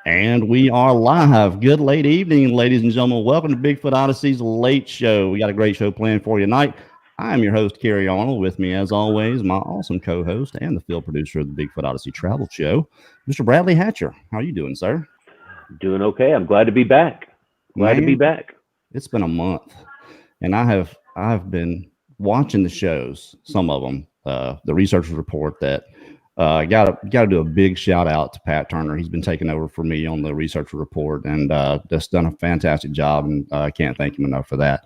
And we are live. Good late evening, ladies and gentlemen. Welcome to Bigfoot Odyssey's Late Show. We got a great show planned for you tonight. I am your host, Kerry Arnold. With me, as always, my awesome co-host and the field producer of the Bigfoot Odyssey Travel Show, Mr. Bradley Hatcher. How are you doing, sir? Doing okay. I'm glad to be back. To be back. It's been a month, and I've been watching the shows, some of them, the researchers report that. Got to do a big shout out to Pat Turner. He's been taking over for me on the research report and just done a fantastic job. And I can't thank him enough for that.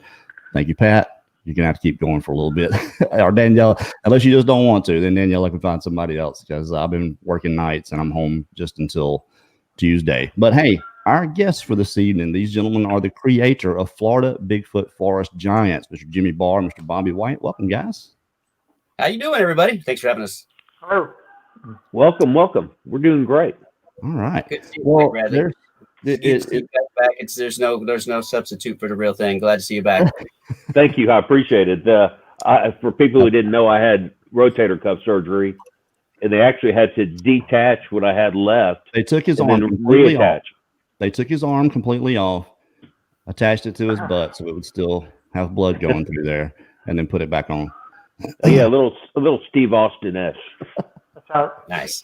Thank you, Pat. You're going to have to keep going for a little bit. Or Danielle, unless you just don't want to, then Danielle, I can find somebody else because I've been working nights and I'm home just until Tuesday. But hey, our guests for this evening, these gentlemen are the creator of Florida Bigfoot Forest Giants, Mr. Jimmy Barr, Mr. Bobby White. Welcome, guys. How you doing, everybody? Thanks for having us. Welcome. We're doing great. All right. Good to see you, Bradley. Back. There's no substitute for the real thing. Glad to see you back. Thank you. I appreciate it. For people who didn't know, I had rotator cuff surgery, and they actually had to detach what I had left. They took his arm completely off. They took his arm completely off, attached it to his butt so it would still have blood going through there, and then put it back on. Yeah, a little Steve Austin-esque. Nice.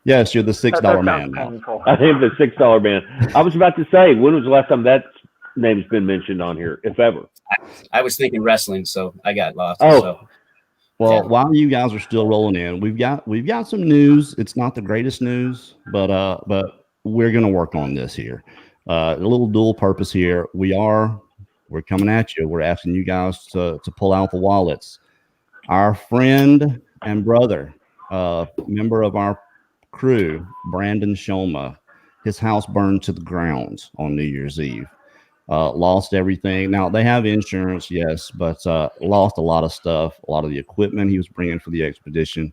Yes, you're the $6 man now. I am the $6 man. I was about to say, when was the last time that name's been mentioned on here, if ever? I was thinking wrestling, so I got lost. Oh, so, well, yeah. While you guys are still rolling in, we've got some news. It's not the greatest news, but we're gonna work on this here. A little dual purpose here. We're coming at you. We're asking you guys to pull out the wallets. Our friend and brother, member of our crew, Brandon Shoma, his house burned to the ground on New Year's Eve. Lost everything. Now they have insurance, yes, but lost a lot of stuff, a lot of the equipment he was bringing for the expedition,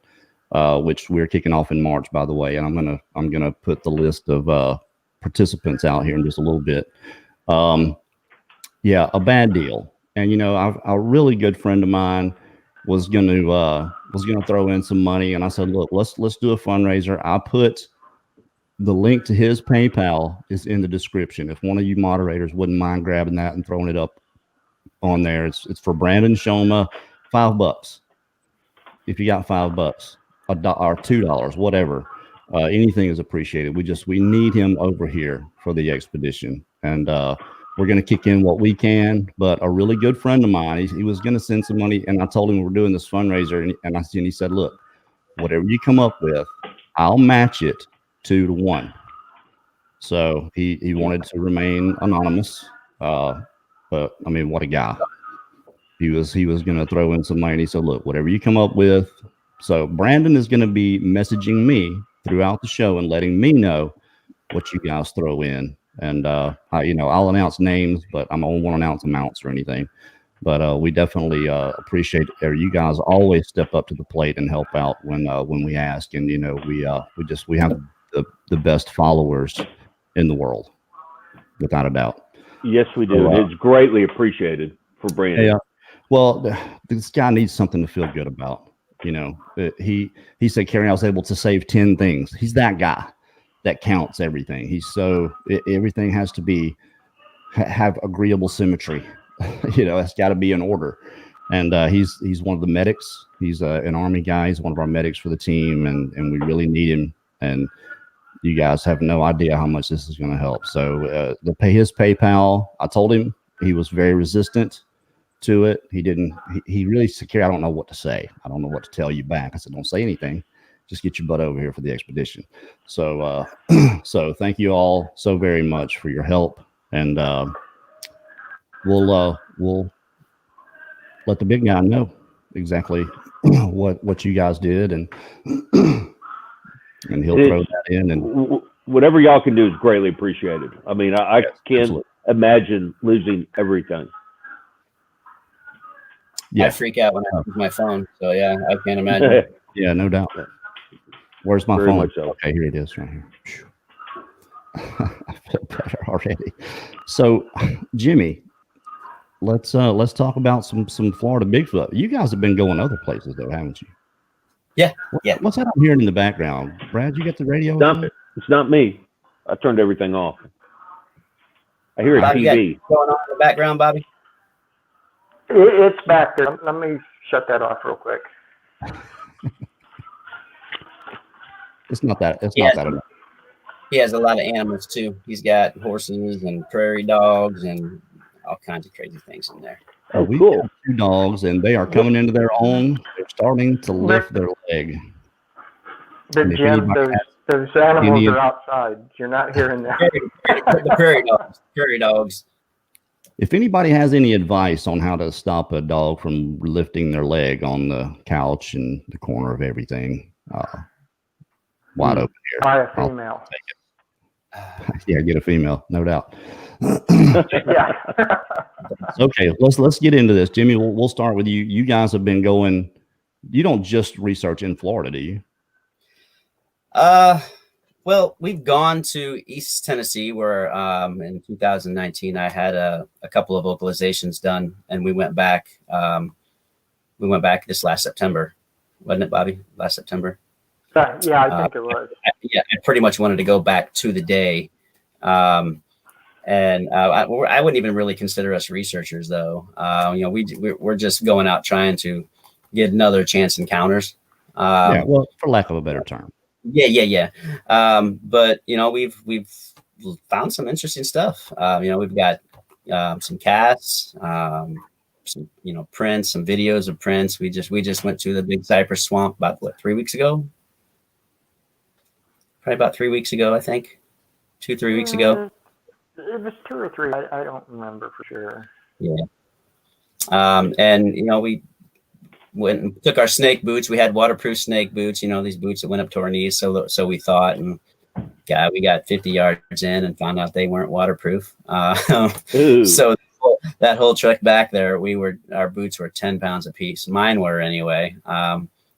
which we're kicking off in March, by the way. And I'm gonna put the list of participants out here in just a little bit. Yeah, a bad deal. And a really good friend of mine was gonna throw in some money, and I said, look, let's do a fundraiser. I put the link to his PayPal is in the description. If one of you moderators wouldn't mind grabbing that and throwing it up on there, it's for Brandon Shoma, $5. If you got $5, or $2, whatever, anything is appreciated. We need him over here for the expedition, and we're going to kick in what we can. But a really good friend of mine, he was going to send some money, and I told him we're doing this fundraiser, and he said, look, whatever you come up with, I'll match it 2-to-1. So he wanted to remain anonymous, but I mean, what a guy. He was going to throw in some money. He said, look, whatever you come up with. So Brandon is going to be messaging me throughout the show and letting me know what you guys throw in. And I'll announce names, but I won't announce amounts or anything. But we definitely appreciate you guys always step up to the plate and help out when we ask. And we have the best followers in the world, without a douut. Yes, we do. It's greatly appreciated for Brandon. Yeah. Well, this guy needs something to feel good about. He said, Kerry, I was able to save 10 things. He's that guy that counts everything. Everything has to have agreeable symmetry. It's got to be in order. And he's one of the medics. He's an Army guy. He's one of our medics for the team, and we really need him. And you guys have no idea how much this is going to help. So to pay his PayPal, I told him he was very resistant to it. He really secure. I don't know what to say. I don't know what to tell you back. I said, don't say anything. Just get your butt over here for the expedition. So, so thank you all so very much for your help, and we'll let the big guy know exactly what you guys did, and he'll throw that in. And whatever y'all can do is greatly appreciated. I mean, I can't imagine losing everything. Yeah, I freak out when I use my phone. So yeah, I can't imagine. Yeah, no doubt. Where's my phone? So. Okay, here it is right here. I feel better already. So, Jimmy, let's talk about some Florida Bigfoot. You guys have been going other places though, haven't you? Yeah. Yeah. What's that I'm hearing in the background? Brad, you got the radio? It's not me. I turned everything off. I hear a Bobby, you got TV. going on in the background, Bobby? It's back there. Let me shut that off real quick. It's not that. It's Yeah. not that enough. He has a lot of animals too. He's got horses and prairie dogs and all kinds of crazy things in there. Oh, We cool. have 2 dogs, and they are coming into their own. They're starting to lift their leg. But And if Jim, anybody those animals any- are outside. You're not hearing that. The prairie dogs. Prairie dogs. If anybody has any advice on how to stop a dog from lifting their leg on the couch and the corner of everything, wide open here. By a female. Yeah, get a female, no doubt. Yeah. Okay, let's get into this, Jimmy. We'll start with you. You guys have been going. You don't just research in Florida, do you? Well, we've gone to East Tennessee where in 2019 I had a couple of vocalizations done, and we went back. We went back this last September, wasn't it, Bobby? Last September. Yeah, I think it was. I pretty much wanted to go back to the day. And I wouldn't even really consider us researchers, though. We're just going out trying to get another chance encounters. Yeah, well, for lack of a better term. Yeah. But we've found some interesting stuff. We've got some cats, some prints, some videos of prints. We just went to the Big Cypress Swamp about 3 weeks ago. Probably about 3 weeks ago, I think. 2-3 weeks ago. It was 2 or 3. I don't remember for sure. Yeah. And we went and took our snake boots. We had waterproof snake boots, these boots that went up to our knees. So we thought, and we got 50 yards in and found out they weren't waterproof. So that whole trek back there, our boots were 10 pounds a piece. Mine were anyway,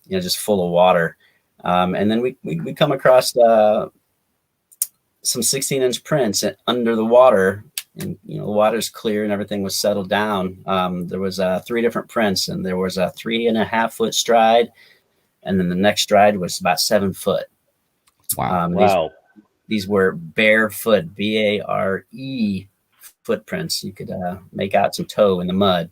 just full of water. And then we come across some 16-inch prints under the water, and the water's clear and everything was settled down. There was 3 different prints, and there was a 3.5-foot stride, and then the next stride was about 7 foot. Wow. Wow. These were barefoot, BARE footprints. You could make out some toe in the mud.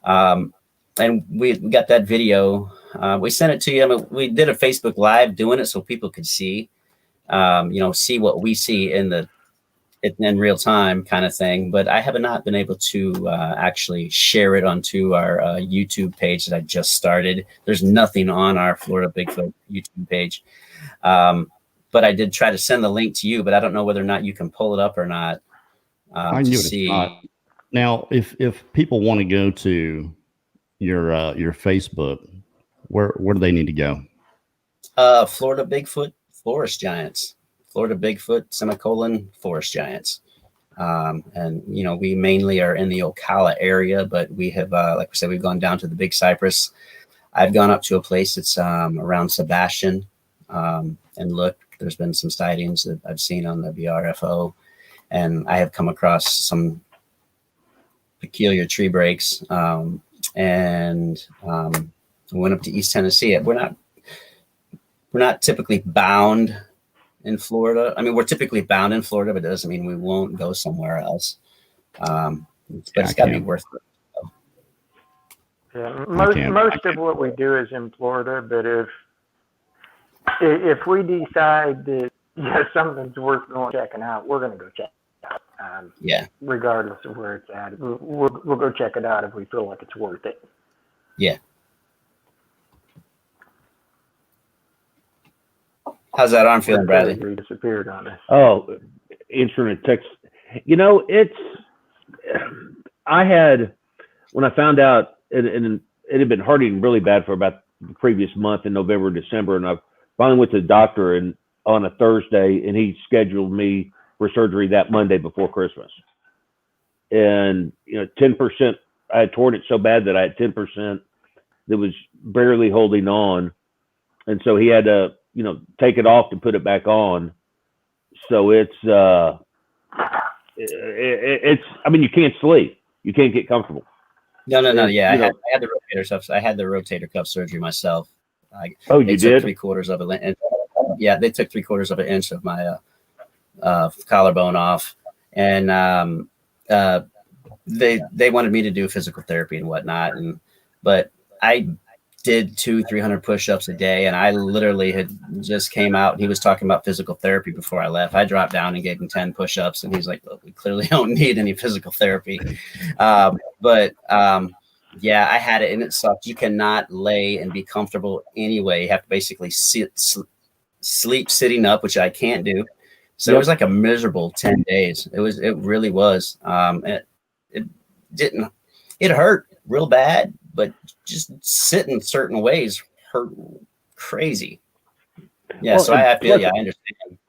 And we got that video. We sent it to you. I mean, we did a Facebook Live doing it so people could see, see what we see in real time kind of thing. But I have not been able to actually share it onto our YouTube page that I just started. There's nothing on our Florida Bigfoot YouTube page. But I did try to send the link to you, but I don't know whether or not you can pull it up or not. I knew it's not. Now, if people want to go to your Facebook, where do they need to go? Florida Bigfoot Forest Giants. Florida Bigfoot, Forest Giants. And, we mainly are in the Ocala area, but we have, like we said, we've gone down to the Big Cypress. I've gone up to a place that's around Sebastian and looked. There's been some sightings that I've seen on the BRFO, and I have come across some peculiar tree breaks. And went up to East Tennessee. We're not typically bound in Florida. I mean, we're typically bound in Florida, but it doesn't mean we won't go somewhere else. But it's got to be worth it. Yeah, most of what we do is in Florida, but if we decide that something's worth going checking out, we're going to go check it out. Regardless of where it's at, we'll go check it out if we feel like it's worth it. Yeah. How's that arm feeling, Bradley? Disappeared on us. Oh, answering a text. I had, when I found out, and it had been hurting really bad for about the previous month in November, December, and I finally went to the doctor on a Thursday, and he scheduled me for surgery that Monday before Christmas. And 10%, I had torn it so bad that I had 10% that was barely holding on, and so he had to take it off to put it back on. So it's I mean, you can't sleep, you can't get comfortable. No. Yeah, I had the rotator cuff. I had the rotator cuff surgery myself. You did? They took 3/4 of an inch. Yeah, they took 3/4 of an inch of my collarbone off, and they wanted me to do physical therapy and whatnot, but I did 200-300 push-ups a day, and I literally had just came out, and he was talking about physical therapy before I left. I dropped down and gave him 10 push-ups, and he's like, "Look, we clearly don't need any physical therapy." Yeah, I had it, and it sucked. You cannot lay and be comfortable anyway. You have to basically sleep sitting up, which I can't do. So It was like a miserable 10 days. It really was. It hurt real bad, but just sitting certain ways hurt crazy. Yeah. Well, so I feel you. I understand.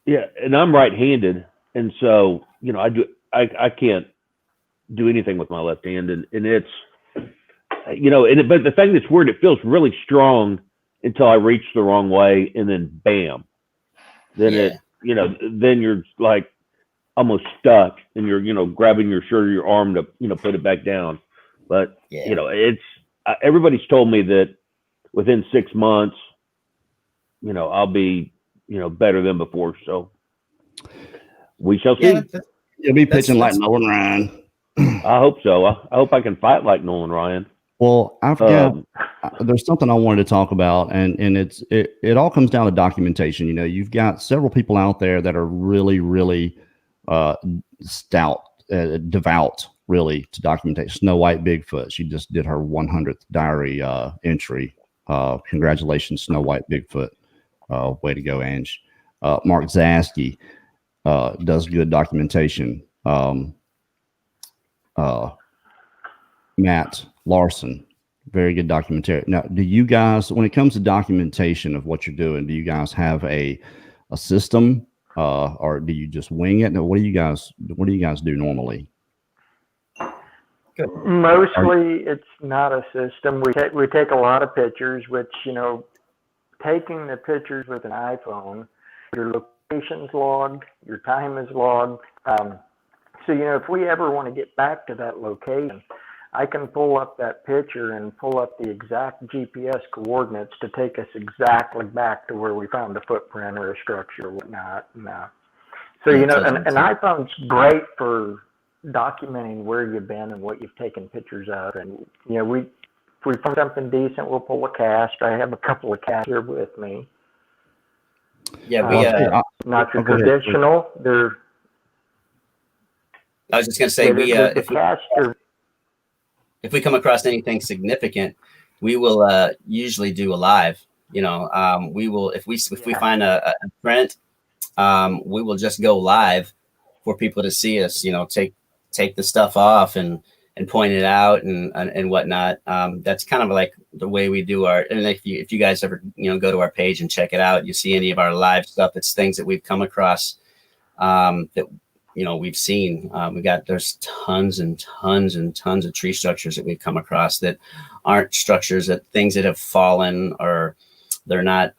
Yeah. And I'm right-handed. And so, I can't do anything with my left hand, and it's, but the thing that's weird, it feels really strong until I reach the wrong way, and then bam, then then you're like almost stuck, and you're grabbing your shirt or your arm to put it back down. But it's everybody's told me that within 6 months, I'll be better than before. So we shall see. You'll be pitching like Nolan Ryan. I hope so. I hope I can fight like Nolan Ryan. Well, I've got there's something I wanted to talk about, and it all comes down to documentation. You've got several people out there that are really, really devout, really, to documentation. Snow White Bigfoot. She just did her 100th diary entry. Congratulations, Snow White Bigfoot. Way to go, Ange. Mark Zasky does good documentation. Matt Larson, very good documentary. Now, do you guys, when it comes to documentation of what you're doing, do you guys have a system, or do you just wing it? Now, what do you guys do normally? Mostly, it's not a system. We take a lot of pictures, which taking the pictures with an iPhone, your location's logged, your time is logged. So if we ever want to get back to that location, I can pull up that picture and pull up the exact GPS coordinates to take us exactly back to where we found the footprint or a structure or whatnot. So, an iPhone's great for documenting where you've been and what you've taken pictures of. And, if we find something decent, we'll pull a cast. I have a couple of casts here with me. Yeah, we not your traditional. They're. I was just going to say, if we come across anything significant, we will usually do a live. We will if we find a print, we will just go live for people to see us. Take the stuff off and point it out and whatnot. That's kind of like the way we do our. And if you guys ever go to our page and check it out, you see any of our live stuff. It's things that we've come across that. We've seen, there's tons and tons and tons of tree structures that we've come across that aren't structures, that things that have fallen, or they're not,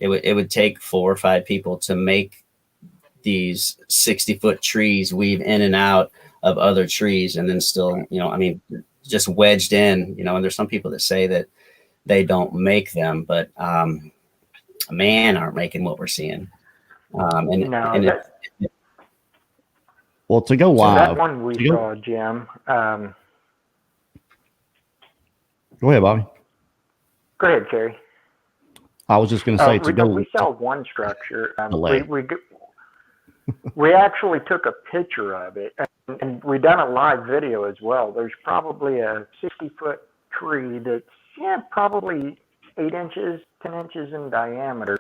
it would take 4 or 5 people to make these 60-foot trees weave in and out of other trees, and then still, just wedged in, and there's some people that say that they don't make them, but man, aren't making what we're seeing. Well, to go live, that one we saw, Jim. Go ahead, Bobby. Go ahead, Kerry. I was just going to say we saw one structure. We actually took a picture of it, and we done a live video as well. There's probably a 60-foot tree that's probably 8 inches, 10 inches in diameter,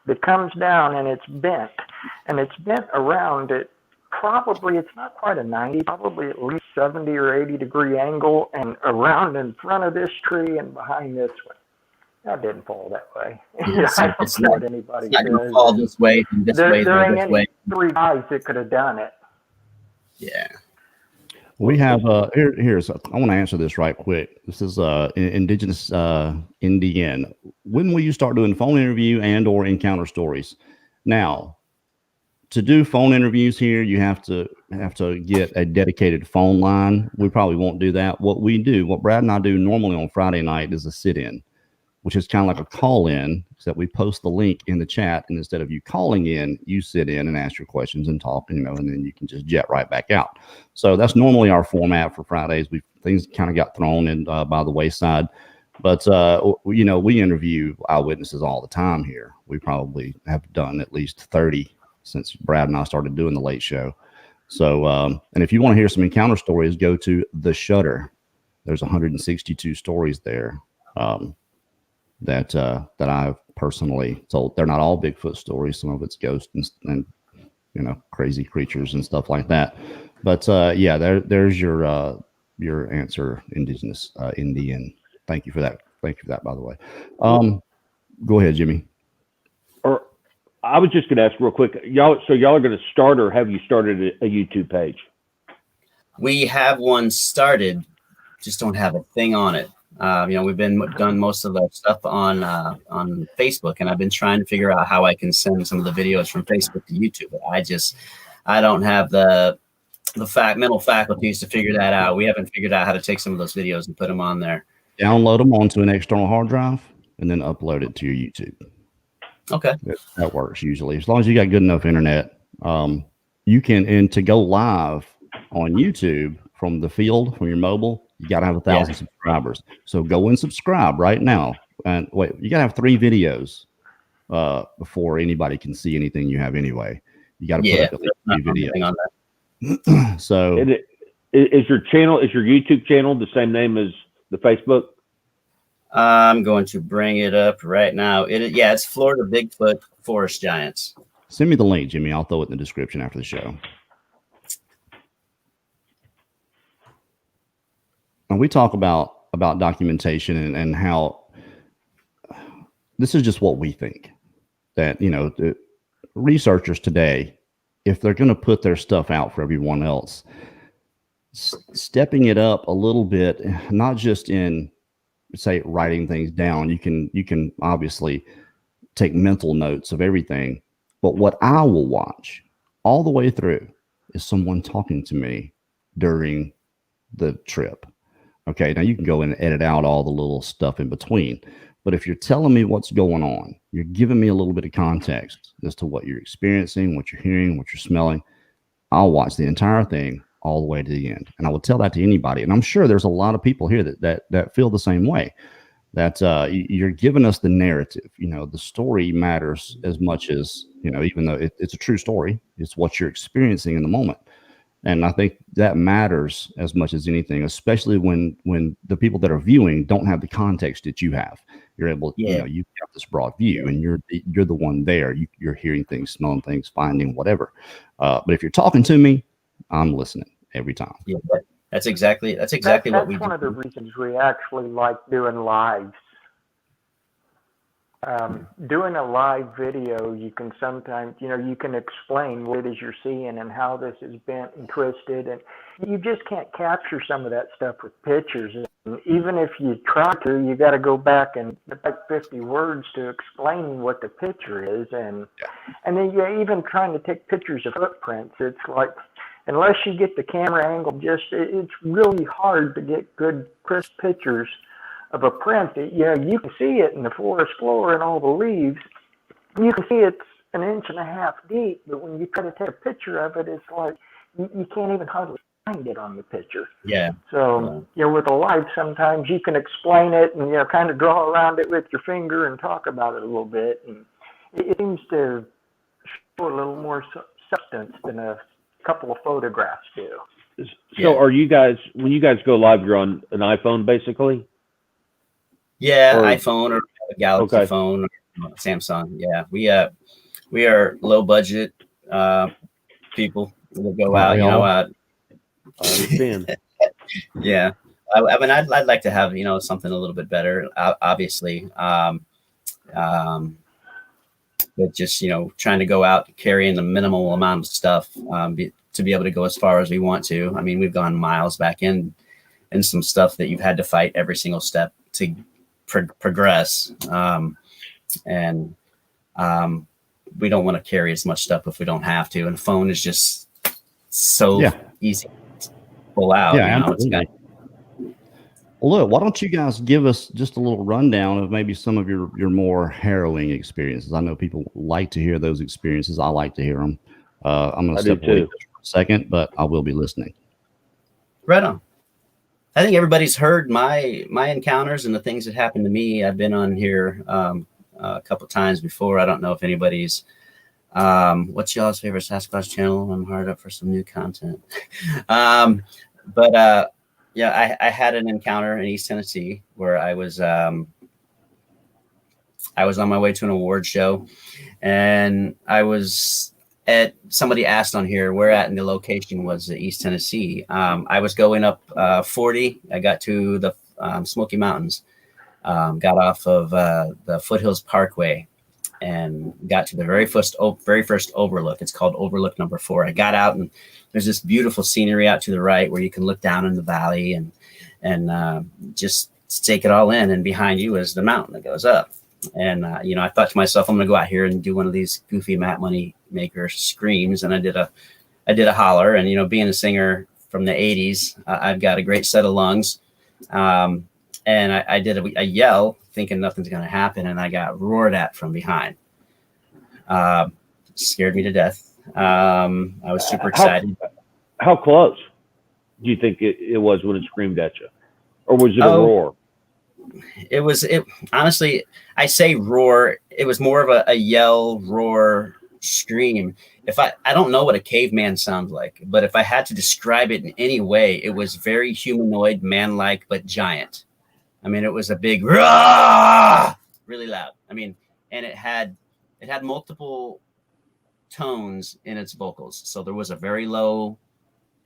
that comes down, and it's bent around it. Probably, it's not quite a 90, probably at least 70 or 80 degree angle, and around in front of this tree and behind this one. That didn't fall that way. It's not going to fall this way, this way, there ain't this any way. 3 guys that could have done it. Yeah. We have here's I want to answer this right quick. This is Indigenous Indian. When will you start doing phone interview and or encounter stories? Now, to do phone interviews here, you have to get a dedicated phone line. We probably won't do that. What Brad and I do normally on Friday night is a sit-in. which is kind of like a call in, except we post the link in the chat. And instead of you calling in, you sit in and ask your questions and talk, and then you can just jet right back out. So that's normally our format for Fridays. Things kind of got thrown in by the wayside. But, we interview eyewitnesses all the time here. We probably have done at least 30 since Brad and I started doing the late show. So, and if you want to hear some encounter stories, go to the SHUDDER. There's 162 stories there that I've personally told. They're not all Bigfoot stories. Some of it's ghosts and crazy creatures and stuff like that. But there's your answer, Indigenous Indian. Thank you for that. Thank you for that, by the way. Go ahead, Jimmy. Or I was just going to ask real quick, y'all are going to start, or have you started a YouTube page? We have one started, just don't have a thing on it. We've done most of the stuff on Facebook, and I've been trying to figure out how I can send some of the videos from Facebook to YouTube. But I don't have the mental faculties to figure that out. We haven't figured out how to take some of those videos and put them on there. Download them onto an external hard drive and then upload it to your YouTube. Okay. That works usually. As long as you got good enough internet, you can, and to go live on YouTube from the field, from your mobile, you got to have 1,000 subscribers. So go and subscribe right now. And wait, you got to have 3 videos before anybody can see anything you have anyway. You got to put up at least 3 videos. On that. So is your YouTube channel the same name as the Facebook? I'm going to bring it up right now. It's Florida Bigfoot Forest Giants. Send me the link, Jimmy. I'll throw it in the description after the show. And we talk about documentation and how this is just what we think. That, the researchers today, if they're going to put their stuff out for everyone else, stepping it up a little bit, not just in, say, writing things down. You can obviously take mental notes of everything, but what I will watch all the way through is someone talking to me during the trip. Okay, now you can go in and edit out all the little stuff in between, but if you're telling me what's going on, you're giving me a little bit of context as to what you're experiencing, what you're hearing, what you're smelling, I'll watch the entire thing all the way to the end. And I will tell that to anybody. And I'm sure there's a lot of people here that feel the same way, that you're giving us the narrative. The story matters as much as, even though it's a true story, it's what you're experiencing in the moment. And I think that matters as much as anything, especially when the people that are viewing don't have the context that you have. You're able, you've got this broad view, and you're the one there. You're hearing things, smelling things, finding whatever. But if you're talking to me, I'm listening every time. Yeah, that's exactly what we do. That's one of the reasons we actually like doing lives. Doing a live video, you can sometimes, you can explain what it is you're seeing and how this is bent and twisted, and you just can't capture some of that stuff with pictures. And even if you try to, you got to go back and get like 50 words to explain what the picture is, and then you're even trying to take pictures of footprints. It's like, unless you get the camera angle it's really hard to get good, crisp pictures of a print. You can see it in the forest floor and all the leaves. You can see it's 1.5 inches deep, but when you try to take a picture of it, it's like you can't even hardly find it on the picture. Yeah. So, with a live, sometimes you can explain it and, kind of draw around it with your finger and talk about it a little bit. And it seems to show a little more substance than a couple of photographs do. So are you guys, when you guys go live, you're on an iPhone basically? Yeah, iPhone or a Galaxy phone or Samsung. Yeah, we are low budget people that go out, I understand. Yeah. I mean, I'd like to have, something a little bit better, obviously. But just, trying to go out carrying the minimal amount of stuff to be able to go as far as we want to. I mean, we've gone miles back in some stuff that you've had to fight every single step to progress. And we don't want to carry as much stuff if we don't have to. And phone is just so easy to pull out. Yeah, absolutely. Well, look, why don't you guys give us just a little rundown of maybe some of your more harrowing experiences? I know people like to hear those experiences. I like to hear them. I'm going to step away for a second, but I will be listening. Right on. I think everybody's heard my encounters and the things that happened to me. I've been on here a couple times before. I don't know if anybody's what's y'all's favorite Sasquatch channel? I'm hard up for some new content. Yeah, I had an encounter in East Tennessee where I was on my way to an award show, and I was at, somebody asked on here where at in the location was East Tennessee. I was going up 40. I got to the Smoky Mountains, got off of the Foothills Parkway, and got to the very first overlook. It's called Overlook number 4. I got out, and there's this beautiful scenery out to the right where you can look down in the valley and just take it all in. And behind you is the mountain that goes up. And I thought to myself, I'm gonna go out here and do one of these goofy Matt Money Maker screams. And I did a holler. And being a singer from the 80s, I've got a great set of lungs. And I did a yell, thinking nothing's gonna happen, and I got roared at from behind. Scared me to death. I was super excited. How close do you think it was when it screamed at you, or was it a roar? It honestly, I say roar. It was more of a yell, roar, scream. I don't know what a caveman sounds like, but if I had to describe it in any way, it was very humanoid, man-like, but giant. I mean, it was a big rah, really loud. I mean, and it had multiple tones in its vocals. So there was a very low,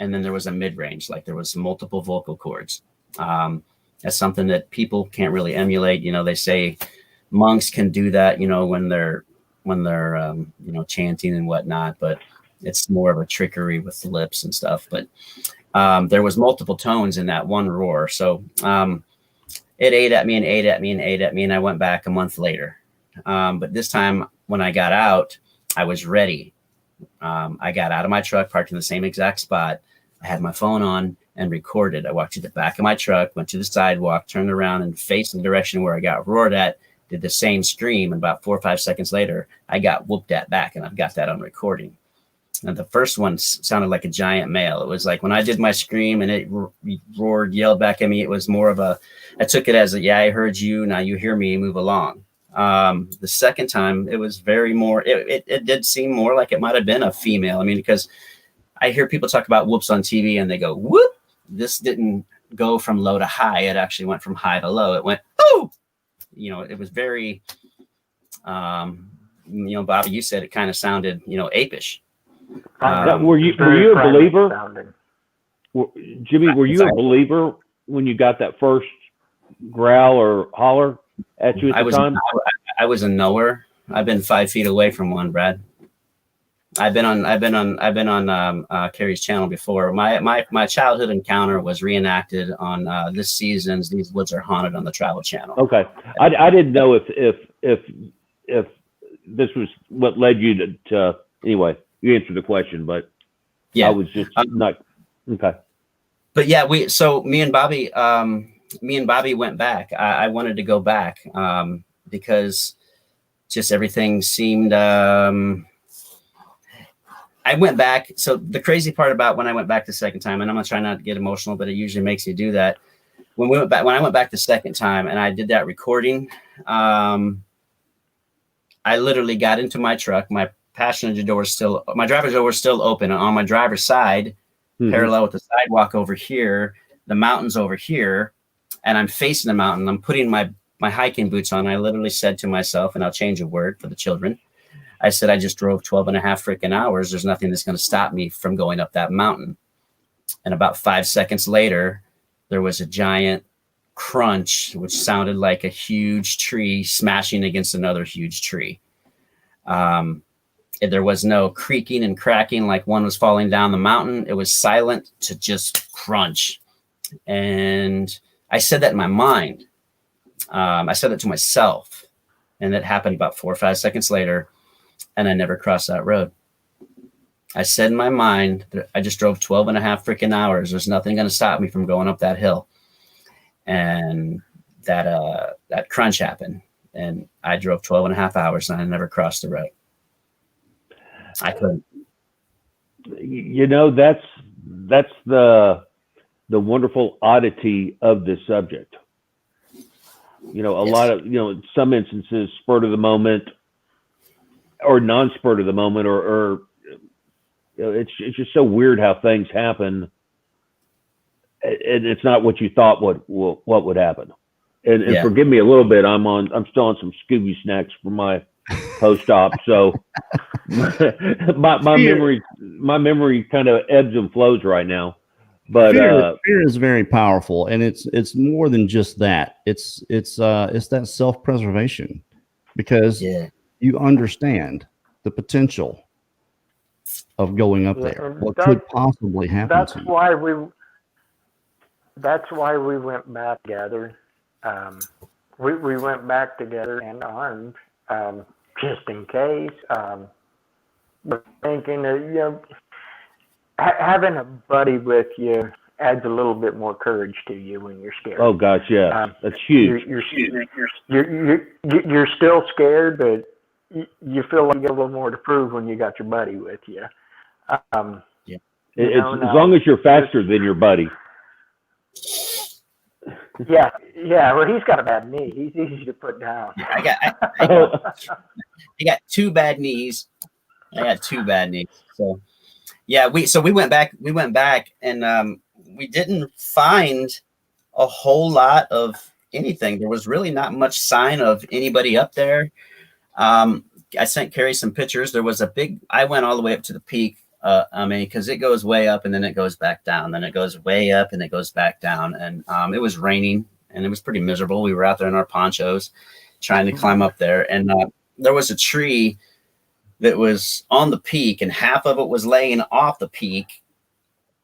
and then there was a mid-range, like there was multiple vocal cords. That's something that people can't really emulate. They say monks can do that, when they're chanting and whatnot, but it's more of a trickery with the lips and stuff. But there was multiple tones in that one roar. So it ate at me and ate at me and ate at me. And I went back a month later. But this time when I got out, I was ready. I got out of my truck, parked in the same exact spot. I had my phone on and recorded. I walked to the back of my truck, went to the sidewalk, turned around and faced the direction where I got roared at, did the same scream. And about 4 or 5 seconds later, I got whooped at back, and I've got that on recording. And the first one sounded like a giant male. It was like when I did my scream and it roared, yelled back at me, it was more of I took it as I heard you. Now you hear me, move along. The second time, it was very more, it did seem more like it might have been a female. I mean, because I hear people talk about whoops on TV and they go, whoop. This didn't go from low to high. It actually went from high to low. It went, oh, it was very, Bobby, you said it kind of sounded, apish. Were you a believer? Jimmy, were you a believer when you got that first growl or holler at you at the time? I was a knower. I've been 5 feet away from one, Brad. I've been on Carrie's channel before. My childhood encounter was reenacted on this season's These Woods Are Haunted on the Travel Channel. Okay, I didn't know if this was what led you to anyway. You answered the question, but yeah, I was just not okay. But yeah, me and Bobby went back. I wanted to go back because just everything seemed. I went back. So the crazy part about when I went back the second time, and I'm gonna try not to get emotional, but it usually makes you do that. When I went back the second time and I did that recording, I literally got into my truck. My driver's door was still open. And on my driver's side, parallel with the sidewalk over here, the mountain's over here, and I'm facing the mountain. I'm putting my hiking boots on. I literally said to myself, and I'll change a word for the children. I said, I just drove 12 and a half freaking hours. There's nothing that's going to stop me from going up that mountain. And about 5 seconds later, there was a giant crunch, which sounded like a huge tree smashing against another huge tree. There was no creaking and cracking like one was falling down the mountain. It was silent to just crunch. And I said that in my mind. I said it to myself. And that happened about 4 or 5 seconds later. And I never crossed that road. I said in my mind that I just drove 12 and a half freaking hours. There's nothing going to stop me from going up that hill. and that crunch happened, and I drove 12 and a half hours and I never crossed the road. I couldn't. You know, that's the wonderful oddity of this subject. You know, a lot of, you know, in some instances, spur of the moment or non-spur of the moment, or you know, it's just so weird how things happen. And it's not what you thought what would happen. And forgive me a little bit. I'm still on some Scooby snacks for my post-op, so my memory kind of ebbs and flows right now. But fear is very powerful, and it's more than just that. It's that self-preservation, because you understand the potential of going up there. What could possibly happen to you. That's why we went back together. We went back together and armed, just in case. But thinking that, you know, having a buddy with you adds a little bit more courage to you when you're scared. Oh gosh, yeah, that's huge. You're still scared, but you feel like you get a little more to prove when you got your buddy with you. As long as you're faster than your buddy. Yeah. Well, he's got a bad knee. He's easy to put down. I got two bad knees. So yeah, we went back. And we didn't find a whole lot of anything. There was really not much sign of anybody up there. I sent Carrie some pictures. There was I went all the way up to the peak. Because it goes way up and then it goes back down. Then it goes way up and it goes back down. And it was raining and it was pretty miserable. We were out there in our ponchos trying to climb up there. And there was a tree that was on the peak, and half of it was laying off the peak.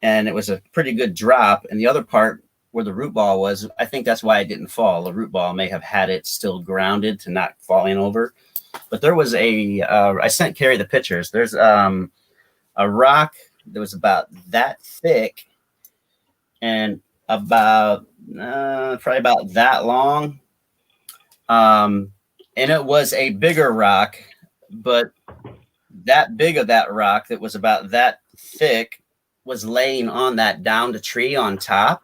And it was a pretty good drop. And the other part where the root ball was, I think that's why it didn't fall. The root ball may have had it still grounded to not falling over. But there was I sent Carrie the pictures. There's a rock that was about that thick and about probably about that long. And it was a bigger rock, but that big of that rock that was about that thick was laying on that downed tree on top.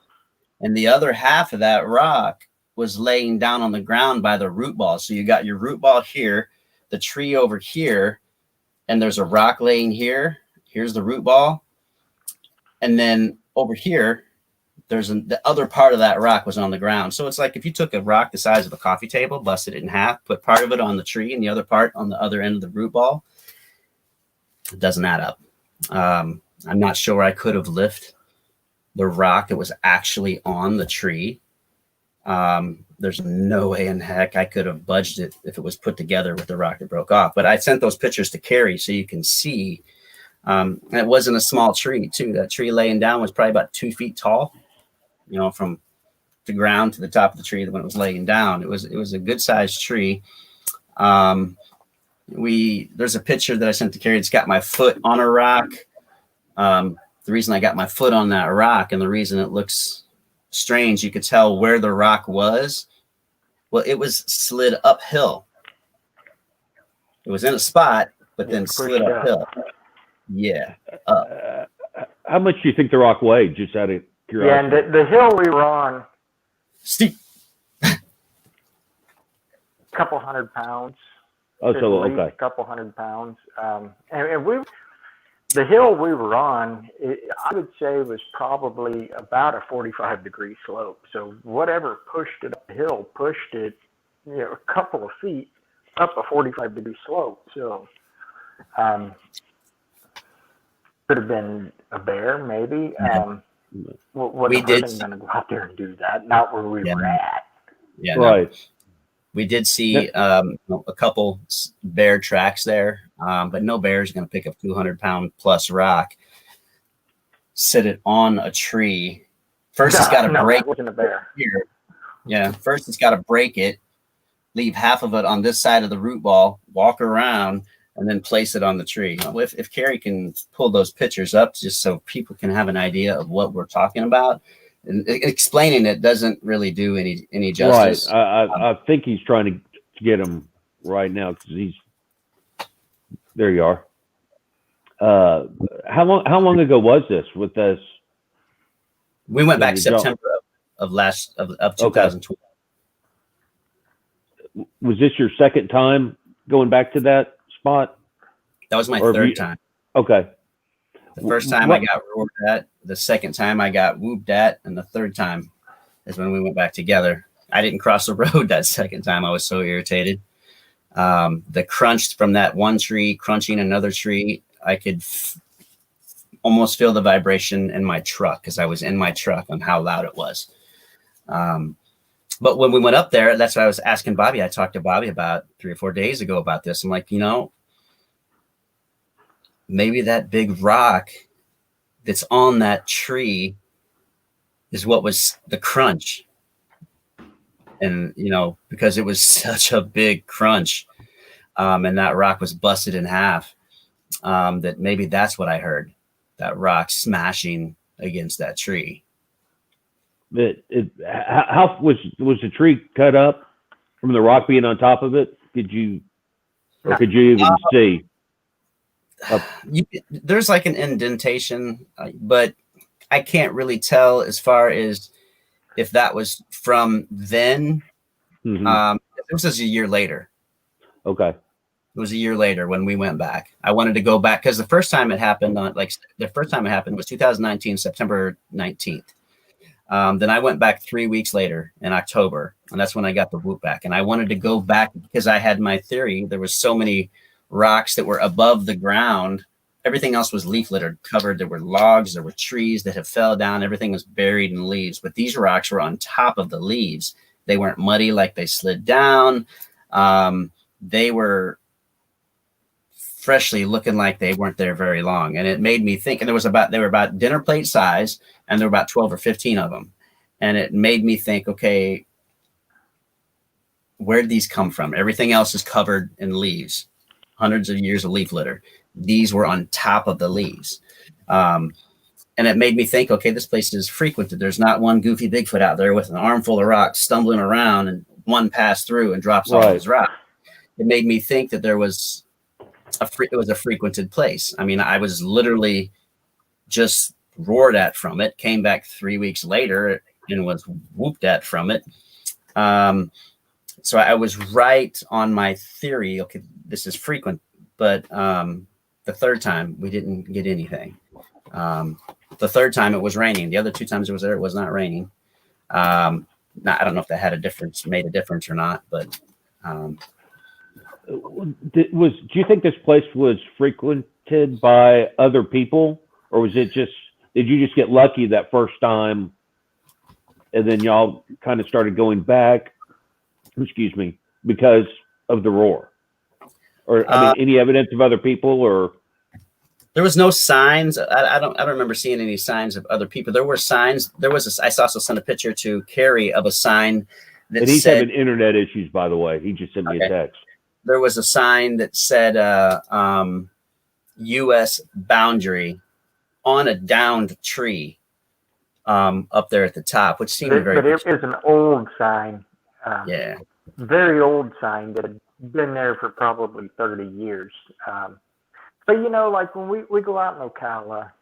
And the other half of that rock was laying down on the ground by the root ball. So you got your root ball here, the tree over here, and there's a rock laying here. Here's the root ball. And then over here, the other part of that rock was on the ground. So it's like if you took a rock the size of a coffee table, busted it in half, put part of it on the tree and the other part on the other end of the root ball, it doesn't add up. I'm not sure I could have lifted the rock that was actually on the tree. There's no way in heck I could have budged it if it was put together with the rock that broke off. But I sent those pictures to Carrie so you can see. And it wasn't a small tree too. That tree laying down was probably about 2 feet tall, you know, from the ground to the top of the tree when it was laying down. It was a good sized tree. There's a picture that I sent to Carrie. It's got my foot on a rock. The reason I got my foot on that rock and the reason it looks strange, you could tell where the rock was. Well, it was slid uphill. It was in a spot, but then slid uphill. Yeah. How much do you think the rock weighed, just out of curiosity? Yeah, and the hill we were on, steep. a couple 100 pounds. Oh, so okay. A couple 100 pounds. And the hill we were on, I would say was probably about a 45-degree slope. So whatever pushed it uphill pushed it, you know, a couple of feet up a 45-degree slope. So could have been a bear, maybe. We did going to go out there and do that. Not where we were at. Yeah, right. No. We did see a couple bear tracks there, but no bear is going to pick up 200-pound plus rock, sit it on a tree. First, it's got to break wasn't a bear. Here. Yeah, first it's got to break it, leave half of it on this side of the root ball, walk around, and then place it on the tree. If Carrie can pull those pictures up just so people can have an idea of what we're talking about, And explaining it doesn't really do any justice. Right. I think he's trying to get him right now because he's. There you are. How long ago was this with us? We went back September of 2020. Was this your second time going back to that spot? That was my third time. Okay. The first time I got roared at, the second time I got whooped at, and the third time is when we went back together. I didn't cross the road that second time. I was so irritated. The crunch from that one tree crunching another tree, I could almost feel the vibration in my truck because I was in my truck on how loud it was. But when we went up there, that's what I was asking Bobby. I talked to Bobby about 3 or 4 days ago about this. I'm like, maybe that big rock that's on that tree is what was the crunch. And, because it was such a big crunch, and that rock was busted in half, that maybe that's what I heard, that rock smashing against that tree. How was the tree cut up from the rock being on top of it? Could you even see? There's like an indentation, but I can't really tell as far as if that was from then. Mm-hmm. This was a year later. Okay. It was a year later when we went back. I wanted to go back because the first time it happened was 2019, September 19th. Then I went back 3 weeks later in October, and that's when I got the whoop back. And I wanted to go back because I had my theory. There was so many rocks that were above the ground. Everything else was leaf littered, covered. There were logs, there were trees that had fell down. Everything was buried in leaves, but these rocks were on top of the leaves. They weren't muddy like they slid down. They were freshly looking like they weren't there very long. And it made me think, and they were about dinner plate size, and there were about 12 or 15 of them. And it made me think, okay, where did these come from? Everything else is covered in leaves, hundreds of years of leaf litter. These were on top of the leaves. And it made me think, okay, this place is frequented. There's not one goofy Bigfoot out there with an armful of rocks stumbling around and one passed through and drops all his rocks. It made me think that it was a frequented place. I mean, I was literally just roared at from it, came back 3 weeks later and was whooped at from it. So I was right on my theory. Okay, this is frequent, but the third time we didn't get anything. The third time it was raining. The other 2 times it was there, it was not raining. I don't know if that made a difference or not, but do you think this place was frequented by other people, or was it just, did you just get lucky that first time and then y'all kind of started going back, because of the roar? Or any evidence of other people? Or there was no signs. I don't remember seeing any signs of other people. There were signs. I also sent a picture to Carrie of a sign that he's having internet issues, by the way. He just sent me a text. There was a sign that said U.S. boundary on a downed tree up there at the top, which seemed very. But it was an old sign. Yeah. Very old sign that had been there for probably 30 years. But like when we go out in Ocala,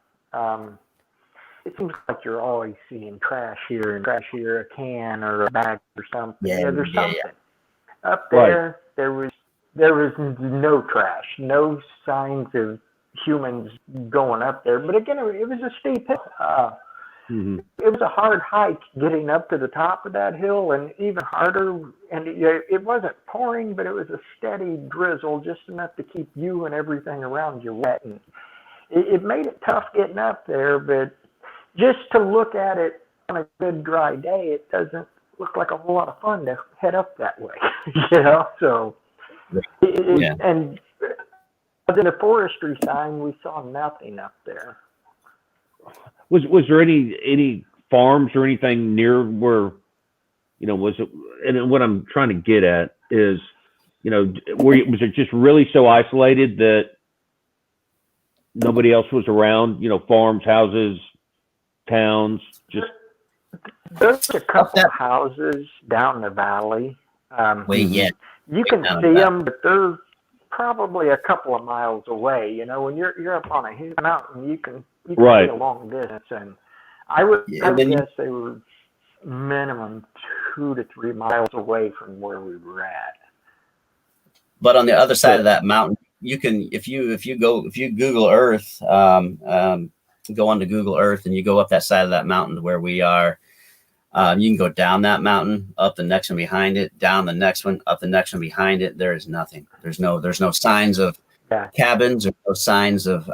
it seems like you're always seeing trash here and trash here, a can or a bag or something. Yeah, there's something. Yeah. Up there. Right. There was no trash, no signs of humans going up there. But again, it was a steep hill. It was a hard hike getting up to the top of that hill, and even harder. And it wasn't pouring, but it was a steady drizzle, just enough to keep you and everything around you wet. And it made it tough getting up there, but just to look at it on a good dry day, it doesn't look like a whole lot of fun to head up that way. So and in the forestry sign, we saw nothing up there. Was there any farms or anything near where, was it? And what I'm trying to get at is, was it just really so isolated that nobody else was around? Farms, houses, towns, just. There's a couple of houses down the valley. Yeah. You can down see the them, but they're probably a couple of miles away. You know, when you're up on a hill mountain, you can Right. see a long distance, and I would Yeah, then guess they were minimum 2 to 3 miles away from where we were at. But on the other side of that mountain, you can, if you Google Earth, go onto Google Earth and you go up that side of that mountain to where we are. You can go down that mountain, up the next one behind it, down the next one, up the next one behind it. There is nothing. There's no signs of cabins. There's no signs of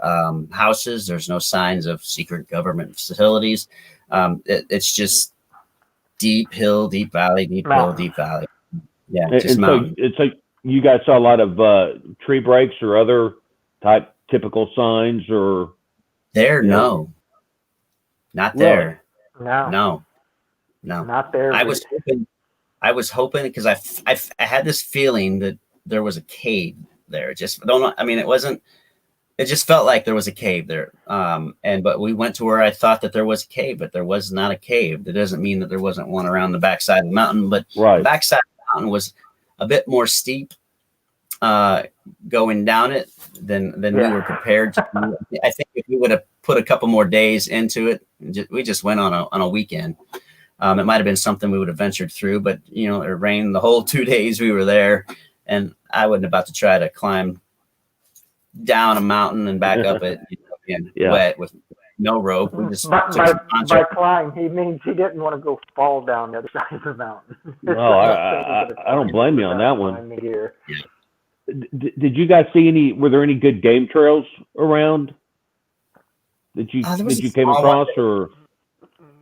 houses. There's no signs of secret government facilities. It's just deep hill, deep valley, deep hill, deep valley. Yeah, just mountain. So it's like you guys saw a lot of tree breaks or other typical signs, or there? No, not there. Really? No, not there. I was hoping because I had this feeling that there was a cave there. It just don't know. I mean, it wasn't. It just felt like there was a cave there. But we went to where I thought that there was a cave, but there was not a cave. That doesn't mean that there wasn't one around the backside of the mountain, but the backside of the mountain was a bit more steep going down it than we were prepared to do. I think if we would have put a couple more days into it, we just went on a weekend. It might have been something we would have ventured through, but it rained the whole 2 days we were there, and I wasn't about to try to climb down a mountain and back up it wet with no rope. We just by climb, he means he didn't want to go fall down the other side of the mountain. No, I don't blame you on that one. Did you guys see any? Were there any good game trails around that you came across, or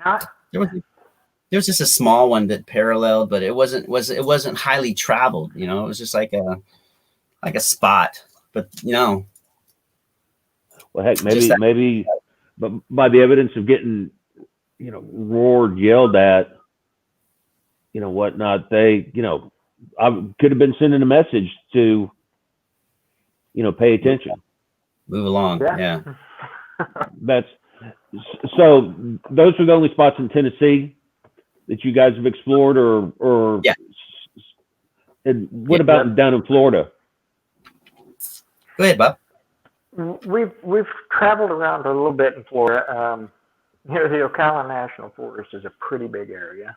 not? There was just a small one that paralleled, but it wasn't highly traveled. It was just like a spot. But well, heck, maybe, but by the evidence of getting, roared, yelled at, whatnot, they, I could have been sending a message to, pay attention, move along. Yeah. That's so. Those are the only spots in Tennessee that you guys have explored, or yeah. And what about down in Florida? Go ahead, Bob. We've traveled around a little bit in Florida. The Ocala National Forest is a pretty big area.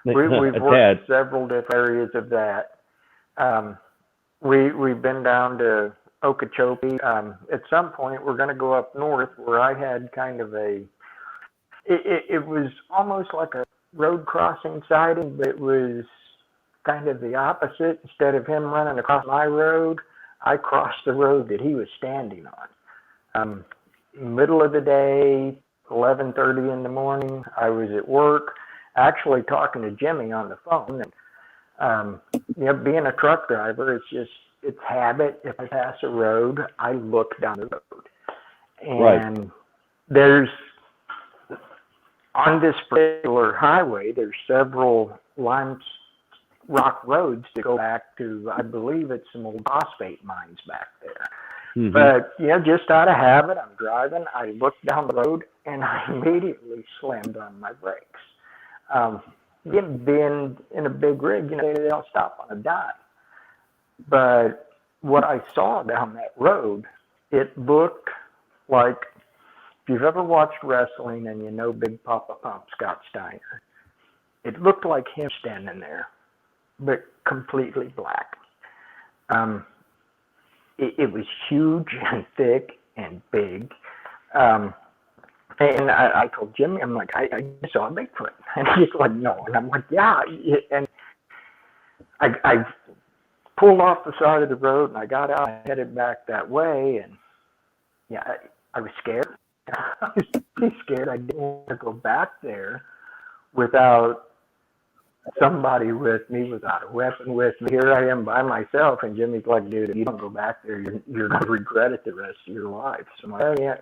We've worked several different areas of that. We've been down to Okeechobee. At some point, we're going to go up north, where I had kind of it was almost like a road crossing sighting, but it was kind of the opposite. Instead of him running across my road, I crossed the road that he was standing on. Middle of the day, 11:30 in the morning, I was at work, actually talking to Jimmy on the phone. And being a truck driver, it's habit. If I pass a road, I look down the road. And there's, on this particular highway, there's several rock roads to go back to, I believe it's some old phosphate mines back there. Mm-hmm. But just out of habit, I'm driving, I look down the road, and I immediately slammed on my brakes. Being in a big rig, they don't stop on a dime. But what I saw down that road, it looked like, if you've ever watched wrestling and Big Papa Pump, Scott Steiner, it looked like him standing there, but completely black. It was huge and thick and big. And I told Jimmy, I'm like, I saw a Bigfoot. And he's like, no. And I'm like, yeah. And I pulled off the side of the road, and I got out, I headed back that way. And I was scared. I was pretty scared. I didn't want to go back there without somebody with me, without a weapon with me. Here I am by myself, and Jimmy's like, dude, if you don't go back there, you're going to regret it the rest of your life. So I'm like, oh, yeah,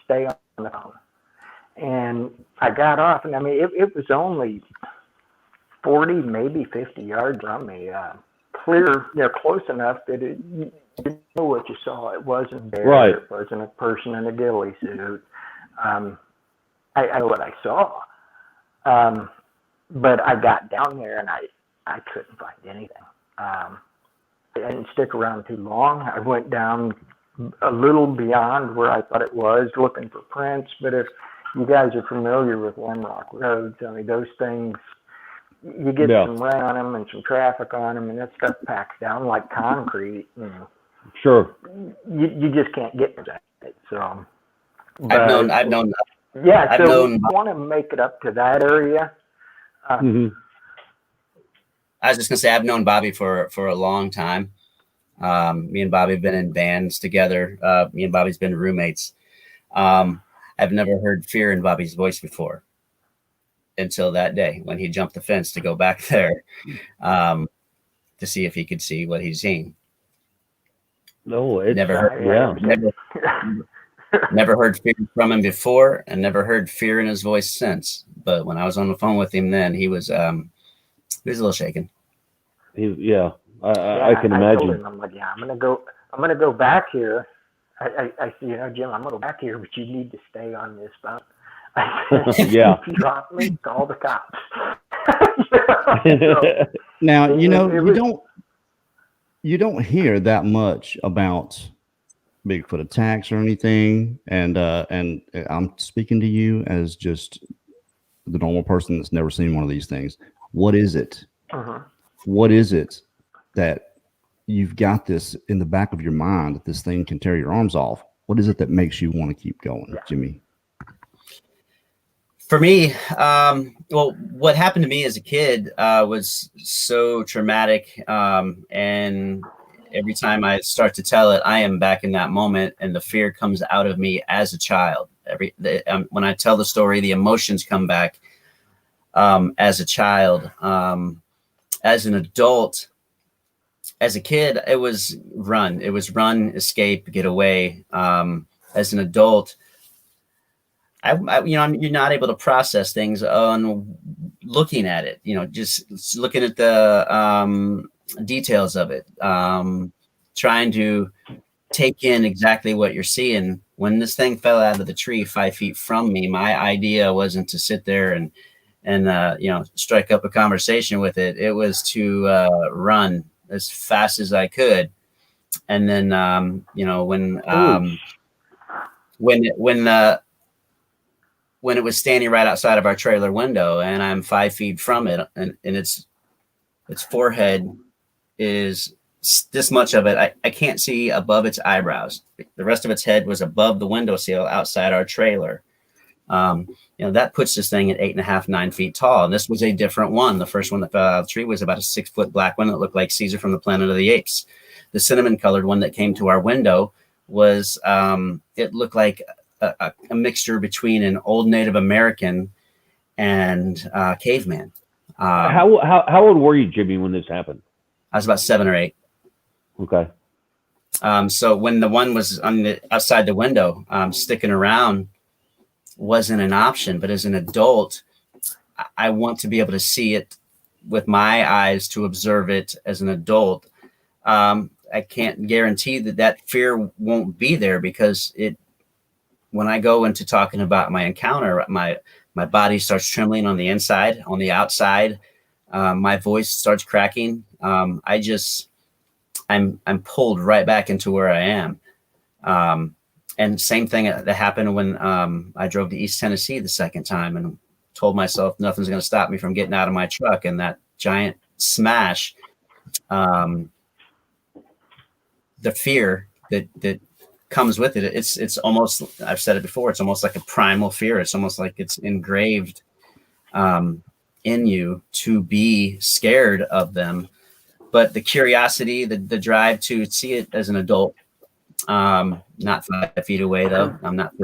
stay on the phone. And I got off, and I mean, it was only 40, maybe 50 yards from me. Clear, close enough that you know what you saw. It wasn't there. Right. It wasn't a person in a ghillie suit. I know what I saw. But I got down there and I couldn't find anything. I didn't stick around too long. I went down a little beyond where I thought it was, looking for prints. But if you guys are familiar with Limrock roads, I mean, those things, you get some rain on them and some traffic on them, and that stuff packs down like concrete. And Sure. You just can't get to that. So I've known. Yeah, I've so known. we want to make it up to that area. I was just gonna say I've known Bobby for a long time. Me and Bobby have been in bands together. Me and Bobby's been roommates. I've never heard fear in Bobby's voice before until that day when he jumped the fence to go back there to see if he could see what he's seen. No, it's never heard. Never heard fear from him before, and never heard fear in his voice since. But when I was on the phone with him, then he was a little shaken. I can imagine. I told him, I'm like, I'm gonna go back here. I said, Jim, I'm gonna go back here, but you need to stay on this boat. Yeah. If you drop me, call the cops. Now, you don't hear that much about Bigfoot attacks or anything, and I'm speaking to you as just the normal person that's never seen one of these things. What is it? What is it that you've got this in the back of your mind that this thing can tear your arms off? What is it that makes you want to keep going, Jimmy? For me, well, what happened to me as a kid was so traumatic, and every time I start to tell it, I am back in that moment, and the fear comes out of me as a child. When I tell the story, the emotions come back as a child. As an adult, as a kid, it was run. It was run, escape, get away. As an adult, you're not able to process things on looking at it. Just looking at the details of it, trying to take in exactly what you're seeing. When this thing fell out of the tree 5 feet from me, my idea wasn't to sit there and strike up a conversation with it. It was to run as fast as I could. And then when it was standing right outside of our trailer window, and I'm 5 feet from it, and its forehead is this much of it, I can't see above its eyebrows. The rest of its head was above the windowsill outside our trailer. That puts this thing at 8.5, 9 feet tall. And this was a different one. The first one that fell out of the tree was about a 6-foot black one that looked like Caesar from the Planet of the Apes. The cinnamon colored one that came to our window was, it looked like a mixture between an old Native American and caveman. How old were you, Jimmy, when this happened? I was about 7 or 8. Okay. So when the one was outside the window, sticking around wasn't an option. But as an adult, I want to be able to see it with my eyes, to observe it as an adult. I can't guarantee that fear won't be there, because when I go into talking about my encounter, my body starts trembling on the inside, on the outside. My voice starts cracking. I'm pulled right back into where I am. And same thing that happened when I drove to East Tennessee the second time, and told myself nothing's going to stop me from getting out of my truck. And that giant smash, the fear that comes with it, it's almost, I've said it before, it's almost like a primal fear. It's almost like it's engraved in you to be scared of them. But the curiosity, the drive to see it as an adult, not 5 feet away though. I'm not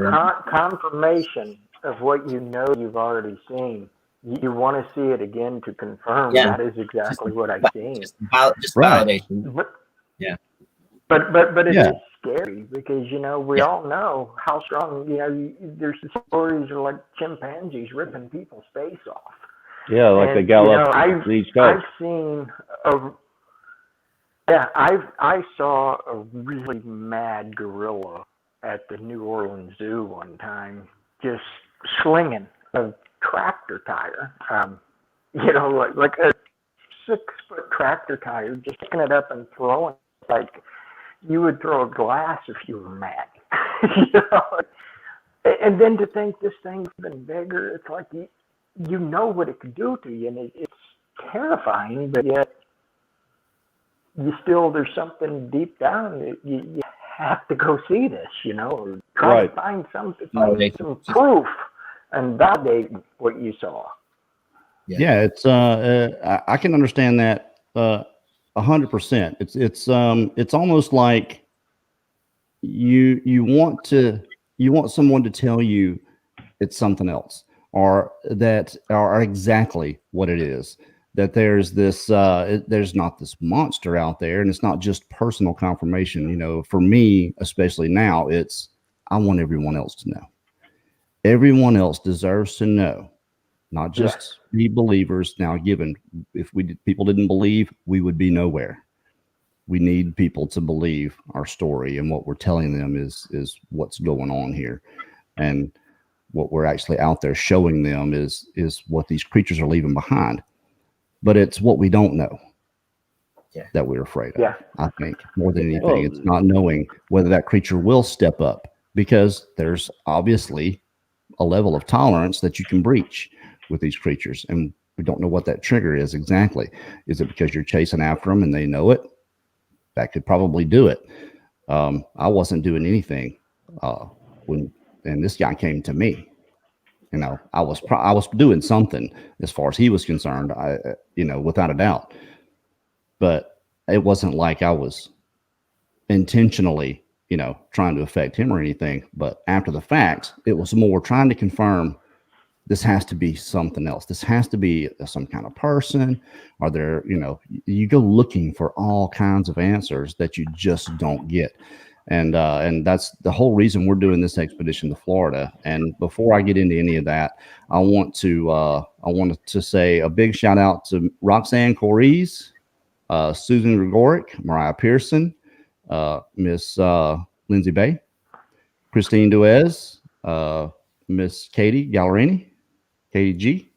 confirmation of what you've already seen. You want to see it again to confirm that is exactly what I've seen. Just validation. But it Yeah. is scary, because we all know how strong. There's stories of like chimpanzees ripping people's face off. Yeah, like the gal up the East Coast. I saw a really mad gorilla at the New Orleans Zoo one time, just slinging a tractor tire. You know, like a 6-foot tractor tire, just picking it up and throwing it like you would throw a glass if you were mad. You know? And then to think this thing's even bigger, it's like you know what it could do to you, and it's terrifying, but yet there's something deep down that you have to go see this, you know, or try to find some proof and validate what you saw. Yeah, it's I can understand that 100%. It's almost like you want someone to tell you it's something else, or that are exactly what it is. That there's this there's not this monster out there, and it's not just personal confirmation. You know, for me, especially now, I want everyone else to know. Everyone else deserves to know, not just be believers. Now, given if people didn't believe, we would be nowhere. We need people to believe our story, and what we're telling them is what's going on here, and what we're actually out there showing them is what these creatures are leaving behind. But it's what we don't know that we're afraid of. I think more than anything, it's not knowing whether that creature will step up, because there's obviously a level of tolerance that you can breach with these creatures, and we don't know what that trigger is exactly. Is it because you're chasing after them and they know it? That could probably do it. I wasn't doing anything and this guy came to me. You know, I was doing something as far as he was concerned, without a doubt. But it wasn't like I was intentionally, trying to affect him or anything. But after the fact, it was more trying to confirm this has to be something else. This has to be some kind of person. Are there, you go looking for all kinds of answers that you just don't get. And that's the whole reason we're doing this expedition to Florida. And before I get into any of that, I want to say a big shout out to Roxanne Correes, Susan Gregoric, Mariah Pearson, Miss Lindsay Bay, Christine Duez, Miss Katie Gallerini, Katie G,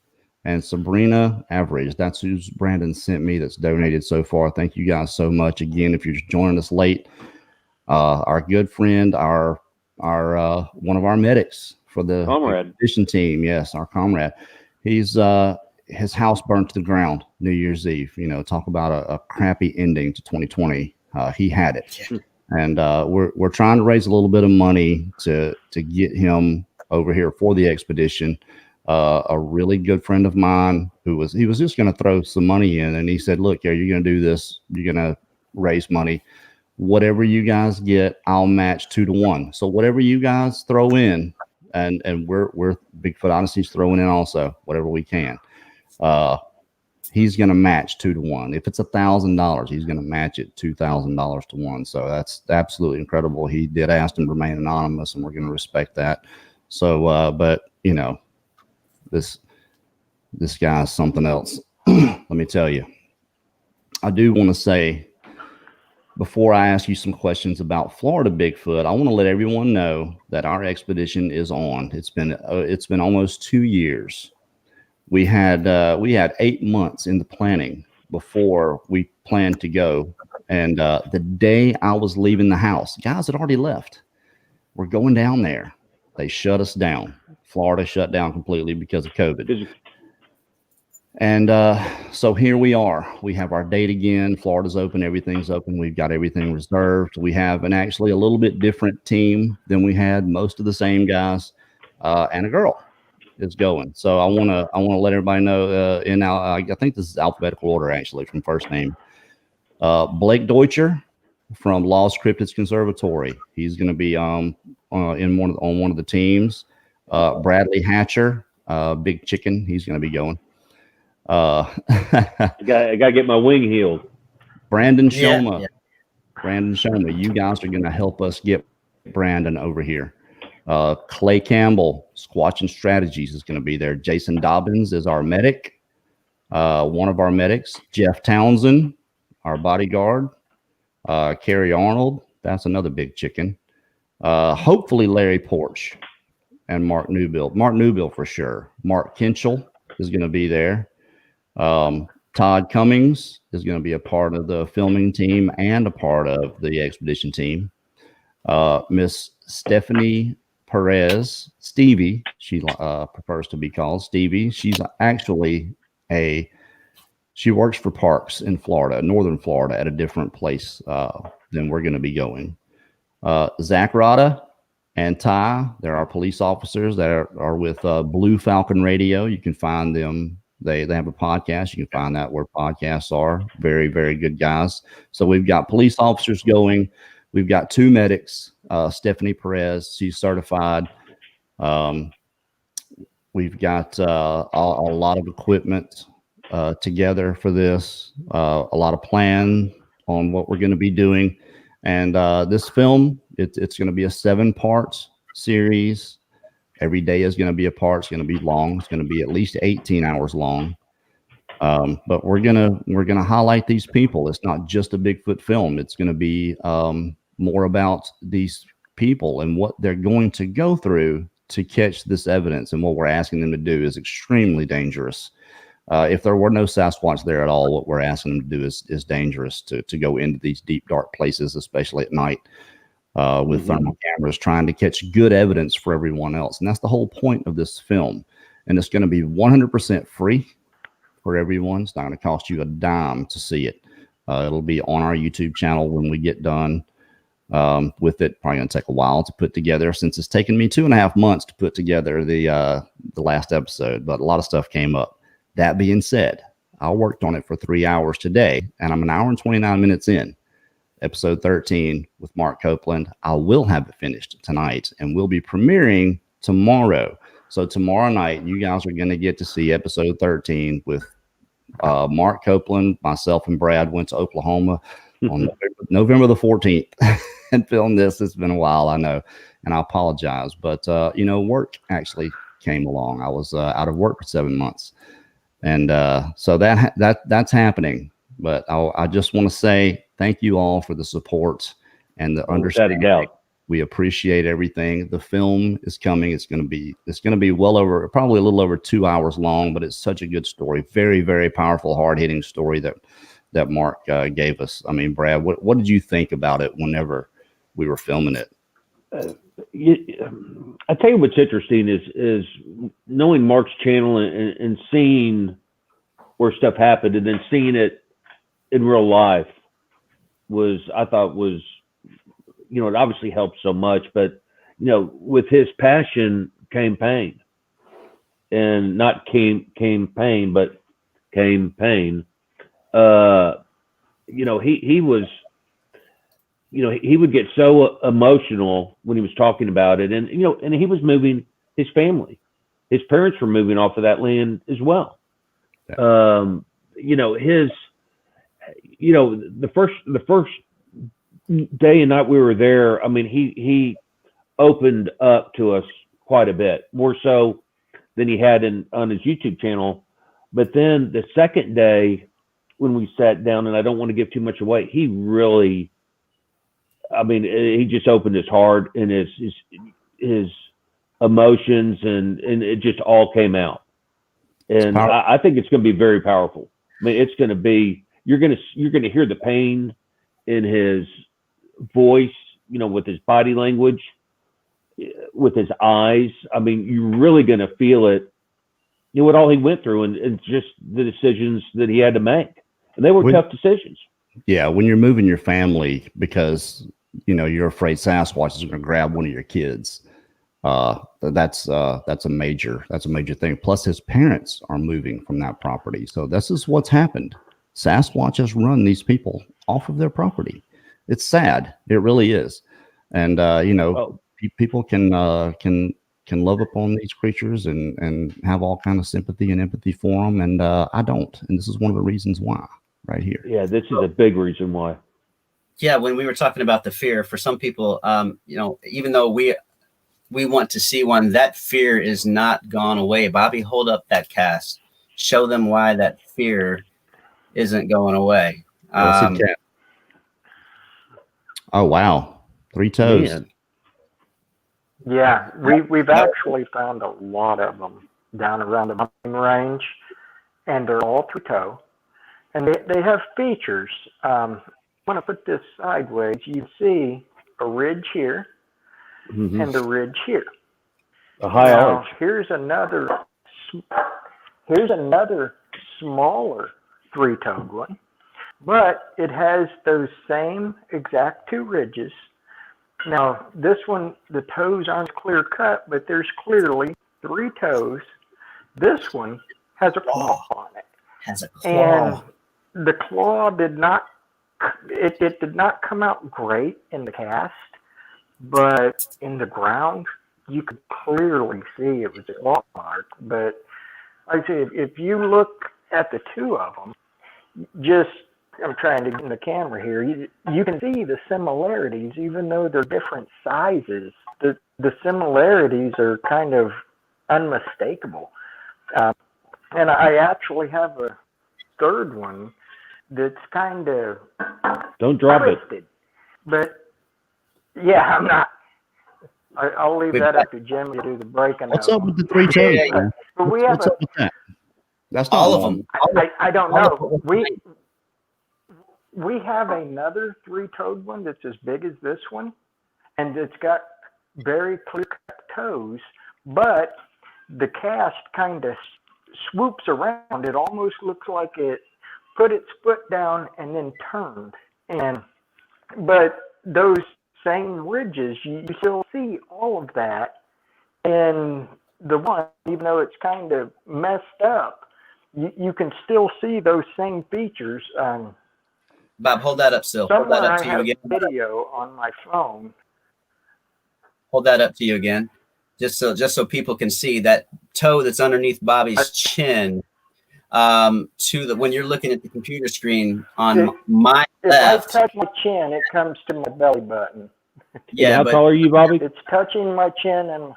and Sabrina Average. That's who's Brandon sent me that's donated so far. Thank you guys so much. Again, if you're joining us late, our good friend, our one of our medics for the expedition team. Yes, our comrade. He's his house burnt to the ground New Year's Eve. Talk about a crappy ending to 2020. He had it, and we're trying to raise a little bit of money to get him over here for the expedition. A really good friend of mine he was just going to throw some money in, and he said, "Look, you're going to do this. You're going to raise money. Whatever you guys get, I'll match 2-1. So whatever you guys throw in, and we're Bigfoot Odyssey's throwing in also whatever we can. He's going to match 2-1. If it's $1,000, he's going to match it $2,000 to 1. So that's absolutely incredible. He did ask him to remain anonymous, and we're going to respect that. So, but this guy's something else. Let me tell you. I do want to say, before I ask you some questions about Florida Bigfoot, I want to let everyone know that our expedition is on. It's been almost 2 years. We had 8 months in the planning before we planned to go. And the day I was leaving the house, guys had already left. We're going down there. They shut us down. Florida shut down completely because of COVID. And so here we are. We have our date again. Florida's open. Everything's open. We've got everything reserved. We have actually a little bit different team than we had. Most of the same guys, and a girl is going. So I want to let everybody know. I think this is alphabetical order actually from first name. Blake Deutscher from Lost Cryptids Conservatory. He's going to be on one of the teams. Bradley Hatcher, Big Chicken. He's going to be going. I gotta get my wing healed. Brandon Shoma. Brandon Shoma, you guys are going to help us get Brandon over here. Clay Campbell, Squatching Strategies, is going to be there. Jason Dobbins is our medic, one of our medics. Jeff Townsend, our bodyguard. Carrie Arnold, that's another Big Chicken. Hopefully Larry Porch. and Mark Newbill. Mark Newbill for sure. Mark Kinchell is going to be there. Todd Cummings is going to be a part of the filming team and a part of the expedition team. Miss Stephanie Perez, Stevie, she prefers to be called Stevie. She's actually she works for parks in Florida, northern Florida, at a different place than we're going to be going. Zach Rada and Ty, they're our police officers that are with Blue Falcon Radio. You can find them. They have a podcast. You can find that where podcasts are. Very, very good guys. So we've got police officers going. We've got 2 medics. Stephanie Perez, she's certified. We've got a lot of equipment together for this. A lot of plan on what we're going to be doing. And this film, it's going to be a 7-part series. Every day is going to be a part. It's going to be long. It's going to be at least 18 hours long. But we're gonna highlight these people. It's not just a Bigfoot film. It's going to be more about these people and what they're going to go through to catch this evidence. And what we're asking them to do is extremely dangerous. If there were no Sasquatch there at all, what we're asking them to do is dangerous to go into these deep, dark places, especially at night. With thermal cameras, trying to catch good evidence for everyone else. And that's the whole point of this film. And it's going to be 100% free for everyone. It's not going to cost you a dime to see it. It'll be on our YouTube channel when we get done with it. Probably going to take a while to put together, since it's taken me 2.5 months to put together the last episode, but a lot of stuff came up. That being said, I worked on it for 3 hours today, and I'm 1 hour and 29 minutes in. Episode 13 with Mark Copeland. I will have it finished tonight, and we'll be premiering tomorrow. So tomorrow night, you guys are going to get to see episode 13 with Mark Copeland. Myself and Brad went to Oklahoma on November the 14th and filmed this. It's been a while, I know, and I apologize. But, work actually came along. I was out of work for 7 months. And so that's happening. But I just want to say thank you all for the support and the understanding. We appreciate everything. The film is coming. It's going to be probably a little over 2 hours long, but it's such a good story. Very, very powerful, hard-hitting story that Mark gave us. I mean, Brad, what did you think about it whenever we were filming it? I tell you what's interesting is knowing Mark's channel and seeing where stuff happened, and then seeing it in real life I thought was, it obviously helped so much, but, with his passion came pain, and not came pain, but came pain. He was, he would get so emotional when he was talking about it. And, and he was moving his family. His parents were moving off of that land as well. Yeah. The first day and night we were there, I mean, he opened up to us quite a bit, more so than he had on his YouTube channel. But then the second day when we sat down, and I don't want to give too much away, he really, he just opened his heart and his emotions, and it just all came out. And I think it's going to be very powerful. I mean, it's going to be, you're going to hear the pain in his voice, with his body language, with his eyes. I mean, you're really going to feel it, what all he went through, and just the decisions that he had to make. And they were tough decisions. Yeah. When you're moving your family because, you're afraid Sasquatch is going to grab one of your kids. That's a major thing. Plus his parents are moving from that property. So this is what's happened. Sasquatch has run these people off of their property. It's sad. It really is. And, people can love upon these creatures and have all kind of sympathy and empathy for them. And, I don't, and this is one of the reasons why right here. Yeah. This is a big reason why. Yeah. When we were talking about the fear, for some people, even though we want to see one, that fear is not gone away. Bobby, hold up that cast. Show them why that fear isn't going away. Oh, wow. 3 toes. Man. Yeah, we've actually found a lot of them down around the mountain range, and they're all two-toe, and they have features. I'm going to put this sideways. You see a ridge here and a ridge here. A high arch. Here's another smaller three-toed one, but it has those same exact two ridges. Now, this one, the toes aren't clear cut, but there's clearly three toes. This one has a claw on it. Has a claw. And the claw did not come out great in the cast, but in the ground, you could clearly see it was a claw mark. But like I say, if you look at the two of them, I'm trying to get in the camera here. You can see the similarities, even though they're different sizes. The similarities are kind of unmistakable. And I actually have a third one that's kind of Don't drop twisted. it. But yeah, I'm not. I'll leave that up to Jimmy to do the breaking. What's up with the three toes? But we have What's up with that? That's not All of long. them. I don't know. We have another three-toed one that's as big as this one, and it's got very clear-cut toes, but the cast kind of swoops around. It almost looks like it put its foot down and then turned. But those same ridges, you still see all of that. And the one, even though it's kind of messed up, you can still see those same features. Bob, hold that up still. Hold that Somewhere up I to you have again. video on my phone. Hold that up to you again, just so people can see that toe that's underneath Bobby's chin. When you're looking at the computer screen on my left. If I touch my chin, it comes to my belly button. Yeah, How tall are you, Bobby? It's touching my chin, and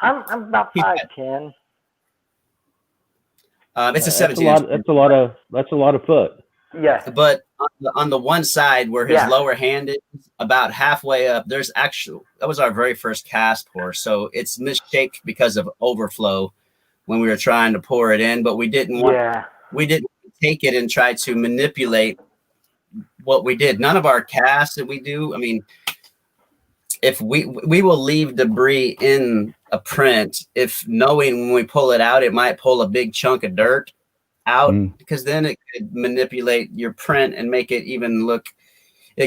I'm about 5'10". It's a 17. That's a lot of foot. Yes. But on the one side where his lower hand is, about halfway up, that was our very first cast pour. So it's misshaped because of overflow when we were trying to pour it in, but we didn't take it and try to manipulate what we did. None of our casts that we do, I mean, if we will leave debris in a print, if knowing when we pull it out, it might pull a big chunk of dirt out, because then it could manipulate your print and make it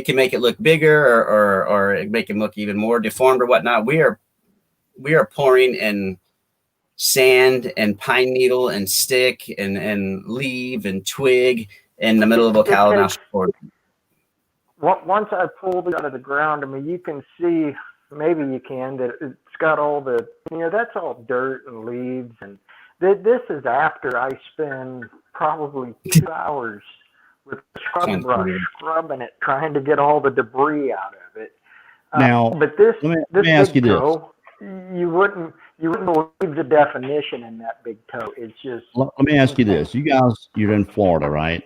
can make it look bigger or it make it look even more deformed or whatnot. We are pouring in sand and pine needle and stick and leaf and twig in the middle of Ocala. Once I pulled it out of the ground, I mean, you can see, maybe you can, that it's got all the, that's all dirt and leaves. And this is after I spend probably 2 hours with a scrub brush scrubbing it, trying to get all the debris out of it. Now, but this let me ask you this. Toe, you wouldn't believe the definition in that big toe. It's just. Let me ask you this. You guys, you're in Florida, right?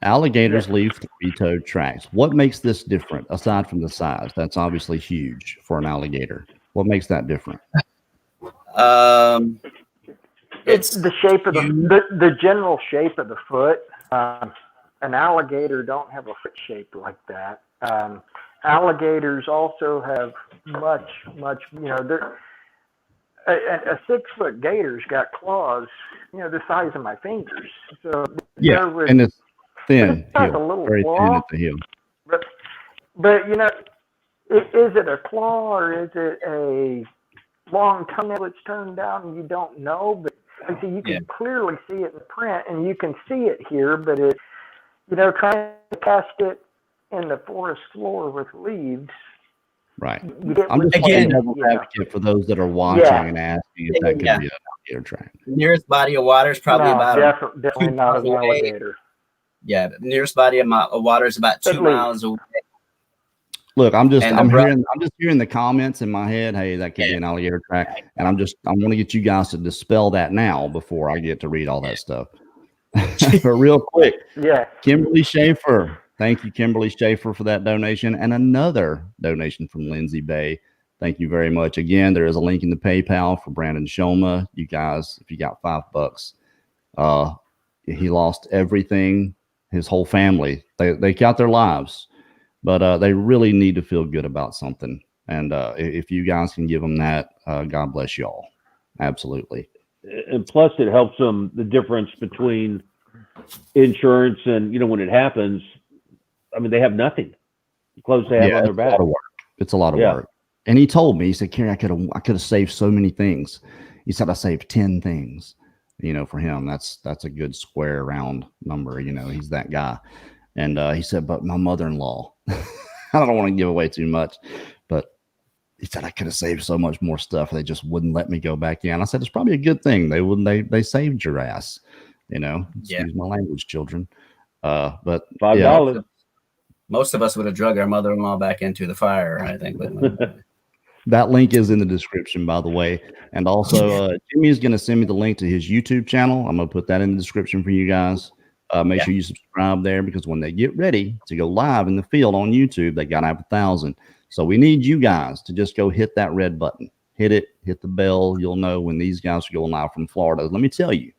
Alligators leave three-toed tracks. What makes this different, aside from the size? That's obviously huge for an alligator. What makes that different? It's the shape of the general shape of the foot. An alligator don't have a foot shape like that. Alligators also have much, a 6-foot gator's got claws, the size of my fingers. So and it's thin, a little very claw, thin at the heel. But is it a claw or is it a long toenail that's turned down? And you don't know, but you can clearly see it in the print, and you can see it here. But it, trying to cast it in the forest floor with leaves. Right. I'm just playing devil's advocate for those that are watching and asking if that could be an alligator track. The nearest body of water is probably definitely not an alligator. Yeah, the nearest body of water is about 2 miles away. Look, I'm just hearing the comments in my head. Hey, that could be an alligator track, and I'm going to get you guys to dispel that now before I get to read all that stuff. But real quick, Kimberly Schaefer. Thank you, Kimberly Schaefer, for that donation, and another donation from Lindsay Bay. Thank you very much. Again, there is a link in the PayPal for Brandon Shoma. You guys, if you got $5, he lost everything, his whole family. They got their lives, but they really need to feel good about something. And if you guys can give them that, God bless you all. Absolutely. And plus, it helps them the difference between insurance and, you know, when it happens, I mean, they have nothing. The clothes they have on their back. It's a lot of work. It's a lot of work. And he told me, he said, Kerry, I could have saved so many things. He said, I saved 10 things. You know, for him, that's a good square round number. You know, he's that guy. And he said, but my mother-in-law, I don't want to give away too much, but he said I could have saved so much more stuff. They just wouldn't let me go back in. I said, it's probably a good thing. They wouldn't, they saved your ass, you know, excuse my language, children. But $5. Most of us would have drug our mother-in-law back into the fire, I think. That link is in the description, by the way. And also, Jimmy is going to send me the link to his YouTube channel. I'm going to put that in the description for you guys. Make sure you subscribe there, because when they get ready to go live in the field on YouTube, they got to have 1,000. So we need you guys to just go hit that red button. Hit it, hit the bell. You'll know when these guys are going live from Florida. Let me tell you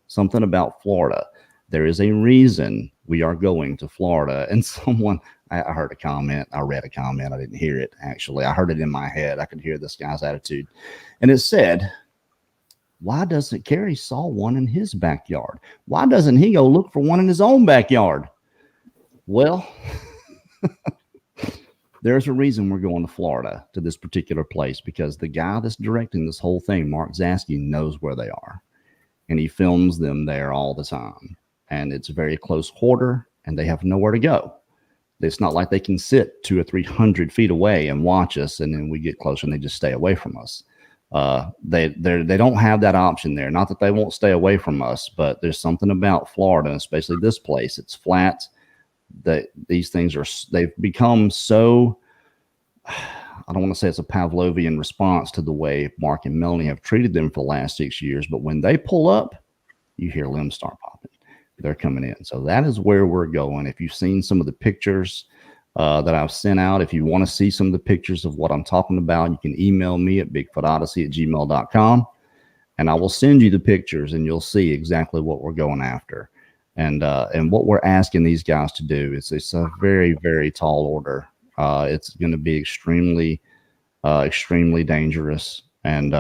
something about Florida. There is a reason we are going to Florida. And someone, I heard a comment. I read a comment. I didn't hear it, actually. I heard it in my head. I could hear this guy's attitude. And it said, why doesn't Kerry saw one in his backyard? Why doesn't he go look for one in his own backyard? Well, there's a reason we're going to Florida, to this particular place, because the guy that's directing this whole thing, Mark Zaski, knows where they are. And he films them there all the time. And it's very close quarter, and they have nowhere to go. It's not like they can sit 200 or 300 feet away and watch us, and then we get closer and they just stay away from us. They don't have that option there. Not that they won't stay away from us, but there's something about Florida, especially this place. It's flat. That these things they've become so, I don't want to say it's a Pavlovian response to the way Mark and Melanie have treated them for the last 6 years. But when they pull up, you hear limbs start popping. They're coming in. So that is where we're going. If you've seen some of the pictures that I've sent out, if you want to see some of the pictures of what I'm talking about, you can email me at bigfootodyssey@gmail.com, and I will send you the pictures, and you'll see exactly what we're going after. And what we're asking these guys to do is, it's a very, very tall order. It's going to be extremely, extremely dangerous. And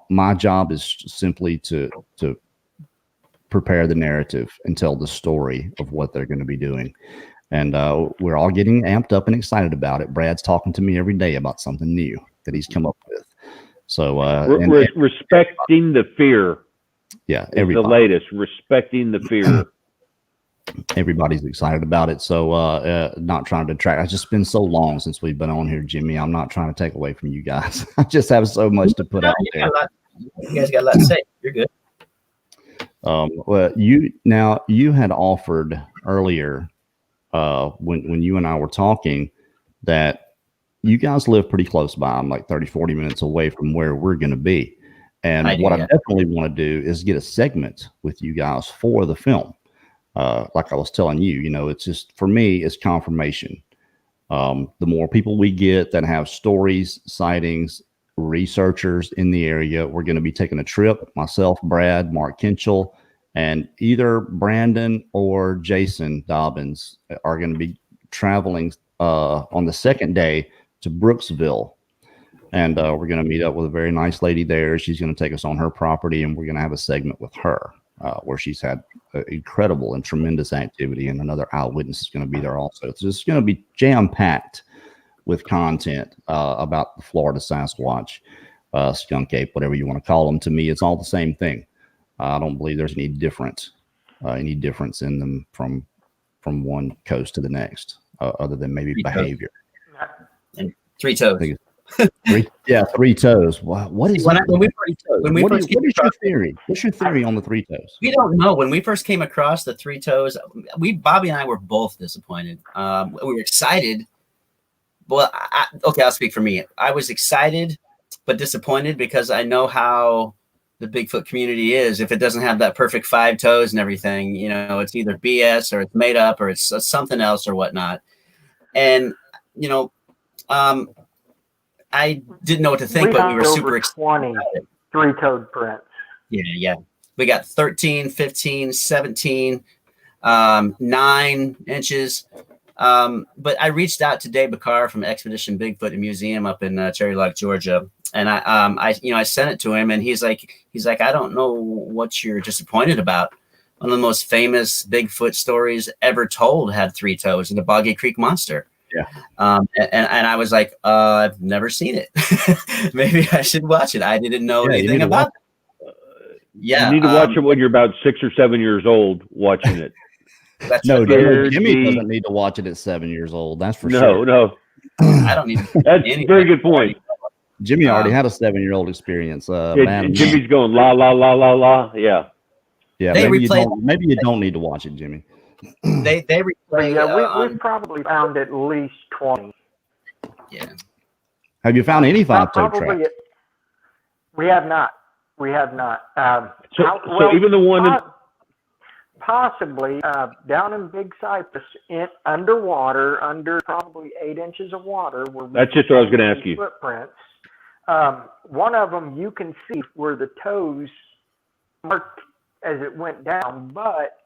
my job is simply to prepare the narrative and tell the story of what they're going to be doing. And we're all getting amped up and excited about it. Brad's talking to me every day about something new that he's come up with. So respecting the fear. Yeah, the latest, respecting the fear. Everybody's excited about it. So not trying to detract. It's just been so long since we've been on here, Jimmy. I'm not trying to take away from you guys. I just have so much to put out there. You guys got a lot to say. You're good. Well, you had offered earlier when you and I were talking that you guys live pretty close by. I'm like 30, 40 minutes away from where we're going to be. And I definitely want to do is get a segment with you guys for the film. Like I was telling you, it's just, for me, it's confirmation. The more people we get that have stories, sightings, researchers in the area, we're going to be taking a trip. Myself, Brad, Mark Kinchell, and either Brandon or Jason Dobbins are going to be traveling on the second day to Brooksville. And we're going to meet up with a very nice lady there. She's going to take us on her property, and we're going to have a segment with her where she's had incredible and tremendous activity, and another eyewitness is going to be there also. So it's going to be jam-packed with content about the Florida Sasquatch, skunk ape, whatever you want to call them. To me, it's all the same thing. I don't believe there's any difference in them from one coast to the next, other than maybe behavior. And 3 toes. Three toes. What is what is your theory? What's your theory on the 3 toes? We don't know. When we first came across the 3 toes, Bobby and I were both disappointed. We were excited. Well, I'll speak for me. I was excited, but disappointed, because I know how the Bigfoot community is. If it doesn't have that perfect 5 toes and everything, it's either BS or it's made up or it's something else or whatnot. And, I didn't know what to think, We but we were found super over excited. 20 three-toed prints. Yeah. We got 13, 15, 17, 9 inches. But I reached out to Dave Bacar from Expedition Bigfoot and Museum up in Cherry Lake, Georgia, and I sent it to him, and he's like, I don't know what you're disappointed about. One of the most famous Bigfoot stories ever told had 3 toes, and the Boggy Creek Monster. Yeah. And I was like, I've never seen it. Maybe I should watch it. I didn't know anything about it. Yeah. You need to watch it when you're about 6 or 7 years old watching it. No, Scared Jimmy me. doesn't need to watch it at 7 years old. That's for No, sure. no. I don't need That's a very good point. Jimmy already had a 7-year-old experience. And Jimmy's going la la la la la. Yeah. Yeah, They maybe replayed- you don't need to watch it, Jimmy. They But replay. yeah, we probably found at least 20. Yeah. Have you found any 5-toe tracks? Probably. We have not. We have not. So even the one in, possibly down in Big Cypress, underwater, under probably 8 inches of water. Where that's just what I was going to ask you. Footprints. One of them you can see where the toes marked as it went down, but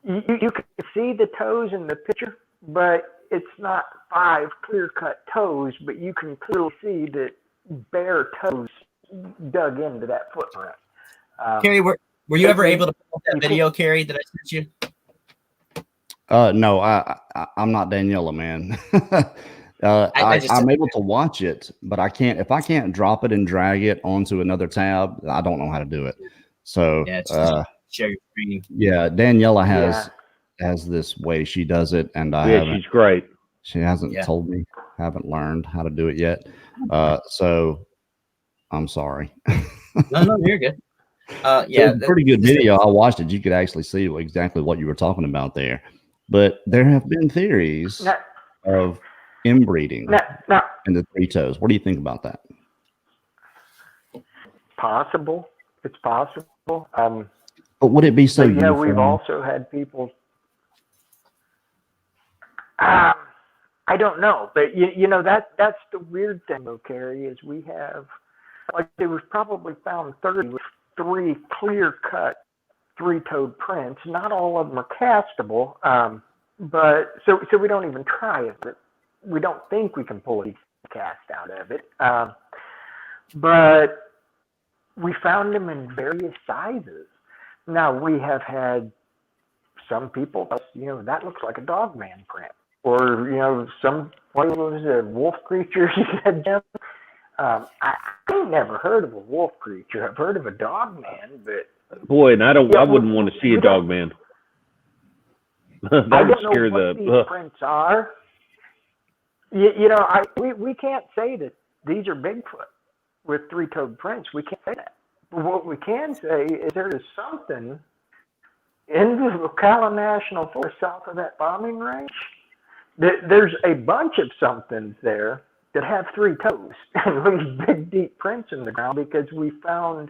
you can see the toes in the picture, but it's not 5 clear-cut toes, but you can clearly see the bare toes dug into that footprint. Carrie, were you ever able to pull up that video, Carrie, that I sent you? No, I'm not Daniela, man. just- I'm able to watch it, but I can't. If I can't drop it and drag it onto another tab, I don't know how to do it. So Yeah, share your screen. yeah, Daniela has this way she does it, and I haven't. she's great. She hasn't told me. Haven't learned how to do it yet. So I'm sorry. No, you're good. Yeah, it's a pretty good video. I watched it. You could actually see exactly what you were talking about there. But there have been theories of inbreeding in the 3 toes. What do you think about that? Possible. It's possible. But would it be so yeah, uniform? we've also had people. I don't know, but you know that's the weird thing, though, Carrie, is we have there was probably found 33 clear-cut 3-toed prints. Not all of them are castable, but so we don't even try it. But we don't think we can pull a cast out of it. But we found them in various sizes. Now, we have had some people, that looks like a dogman print. Or, what was it, wolf creature, you said, Jim? I never heard of a wolf creature. I've heard of a dogman, but... Boy, and I wouldn't want to see a dogman. That I would don't know scare what these prints are. We can't say that these are Bigfoot with 3-toed prints. We can't say that. But what we can say is there is something in the Ocala National Forest south of that bombing range. There's a bunch of somethings there that have 3 toes and leave big, deep prints in the ground because we found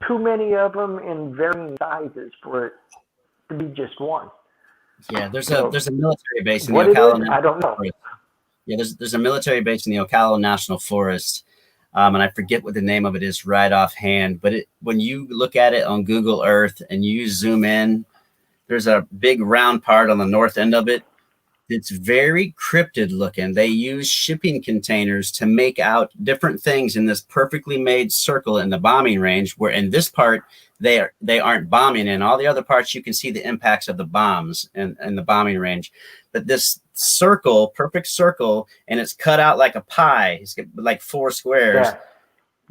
too many of them in varying sizes for it to be just one. Yeah, there's a military base in the What it Ocala. is, I don't know. Yeah, there's a military base in the Ocala National Forest, and I forget what the name of it is right offhand. But when you look at it on Google Earth and you zoom in, there's a big round part on the north end of it. It's very cryptid looking. They use shipping containers to make out different things in this perfectly made circle in the bombing range, where in this part they aren't bombing. In all the other parts you can see the impacts of the bombs in the bombing range. But this circle, perfect circle, and it's cut out like a pie. It's got like 4 squares. Yeah.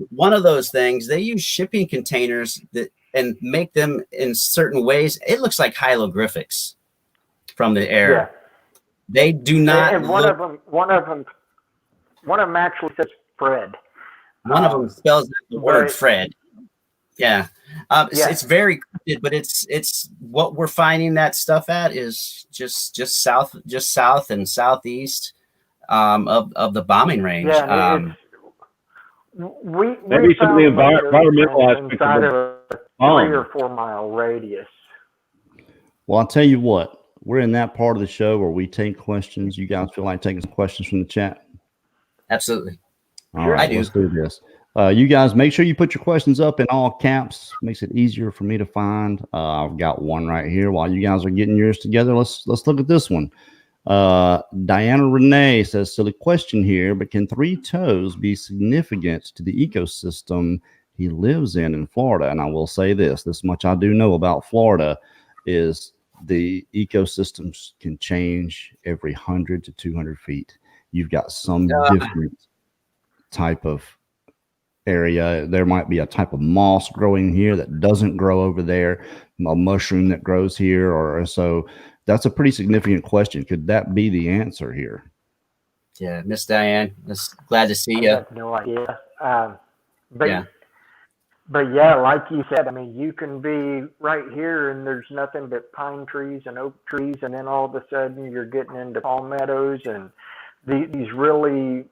One of those things, they use shipping containers and make them in certain ways. It looks like hieroglyphics from the air. Yeah. They do not. And one of them actually says Fred. One of them spells the word right. Fred. Yeah. It's very cryptid, but it's what we're finding that stuff at is just south and southeast of the bombing range. Yeah, we maybe some of the environmental aspects inside of of a 3 or 4 mile radius. Well, I'll tell you what. We're in that part of the show where we take questions. You guys feel like taking some questions from the chat? Absolutely. All right, I do. let's do this. You guys, make sure you put your questions up in all caps. Makes it easier for me to find. I've got one right here. While you guys are getting yours together, let's look at this one. Diana Renee says, silly question here, but can three toes be significant to the ecosystem he lives in Florida? And I will say this much I do know about Florida is the ecosystems can change every 100 to 200 feet. You've got some different type of area. There might be a type of moss growing here that doesn't grow over there, a mushroom that grows here, or so. That's a pretty significant question. Could that be the answer here? Yeah, Miss Diane, glad to see I you. have no idea. But yeah, like you said, I mean, you can be right here and there's nothing but pine trees and oak trees, and then all of a sudden you're getting into palmettos and these really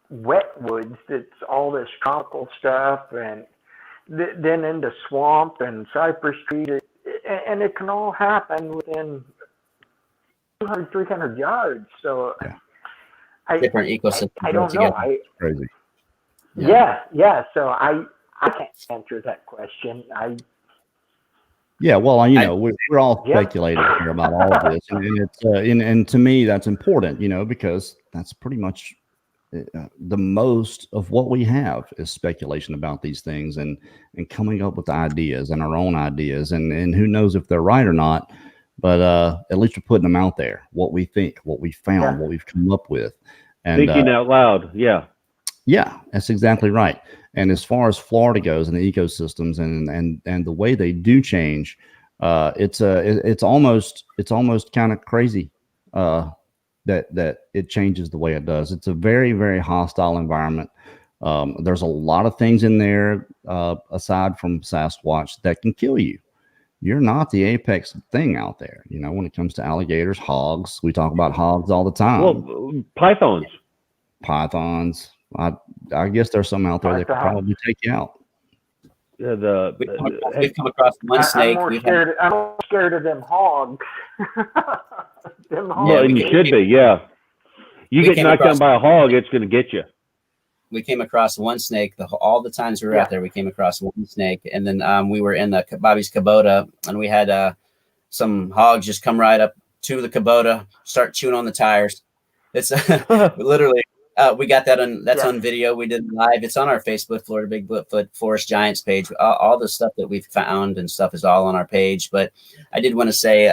wet woods. That's all this tropical stuff, and then into swamp and cypress trees, and it can all happen within 200, 300 yards. So Different ecosystems. I don't know. Crazy. Yeah. So I can't answer that question. Yeah, well, you know, we're all speculating here about all of this, and it's and to me that's important, you know, because that's pretty much the most of what we have is speculation about these things and coming up with ideas and our own ideas, and who knows if they're right or not, but at least we're putting them out there, what we think, what we found, what we've come up with, and thinking out loud. Yeah, that's exactly right. And as far as Florida goes and the ecosystems and the way they do change, it's almost kind of crazy that it changes the way it does. It's a very, very hostile environment. There's a lot of things in there aside from Sasquatch that can kill you. You're not the apex thing out there, you know, when it comes to alligators, hogs. We talk about hogs all the time. Well, pythons. I guess there's some out there that could probably take you out. We've come across one snake. I'm more scared of them hogs. Them hogs. Yeah, you should be. Yeah, you get knocked down by a hog, it's going to get you. We came across one snake. All the times we were out there, we came across one snake, and then we were in the Bobby's Kubota, and we had some hogs just come right up to the Kubota, start chewing on the tires. It's literally. We got that on video. We did live. It's on our Facebook, Florida Bigfoot Forest Giants page. All the stuff that we've found and stuff is all on our page. But I did want to say,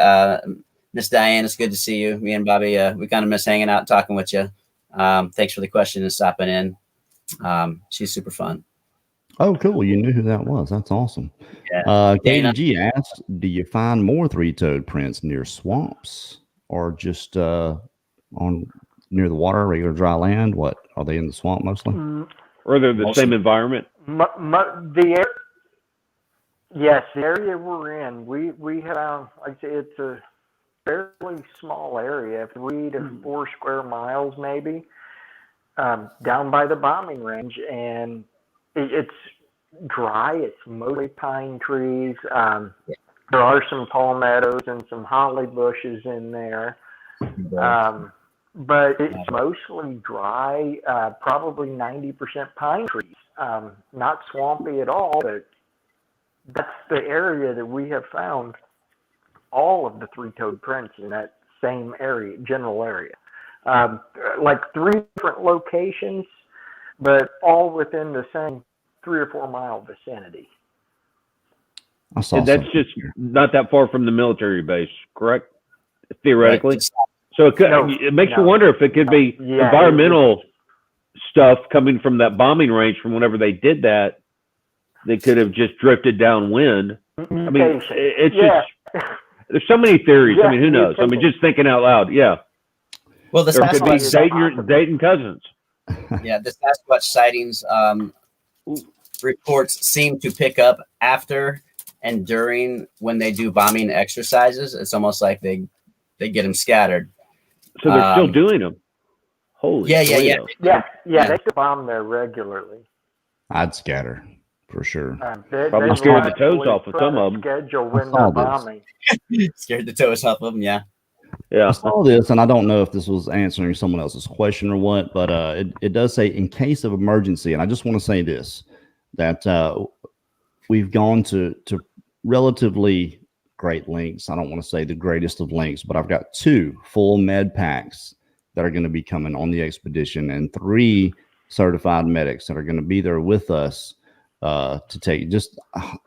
Miss Diane, it's good to see you. Me and Bobby, we kind of miss hanging out and talking with you. Thanks for the question and stopping in. She's super fun. Oh, cool. You knew who that was. That's awesome. Yeah. KG asked, do you find more three-toed prints near swamps or just near the water, regular dry land? What are they in the swamp mostly? Or they're the same environment? The area we're in, we have, like I say, it's a fairly small area, 3 to 4 square miles maybe, down by the bombing range, and it's dry. It's mostly pine trees. There are some palmettos and some holly bushes in there. But it's mostly dry, probably 90% pine trees. Not swampy at all, but that's the area that we have found all of the three-toed prints in that same area, general area. Like 3 different locations, but all within the same 3 or 4 mile vicinity. And that's just not that far from the military base, correct? Theoretically. Right. So it makes you wonder if it could be environmental stuff coming from that bombing range from whenever they did that. They could have just drifted downwind. I mean, it's just, there's so many theories. I mean, who knows? I mean, just thinking out loud. Yeah. Well, the Sasquatch could be dating cousins. Yeah, the Sasquatch sightings reports seem to pick up after and during when they do bombing exercises. It's almost like they get them scattered. So they're still doing them. Holy yeah. They still bomb there regularly. I'd scatter for sure. Probably scared the toes off of some of them. Schedule when they're bombing. Scared the toes off of them. Yeah. Yeah. I saw this, and I don't know if this was answering someone else's question or what, but it does say in case of emergency. And I just want to say this, that we've gone to relatively great lengths. I don't want to say the greatest of lengths, but I've got 2 full med packs that are going to be coming on the expedition and 3 certified medics that are going to be there with us to take just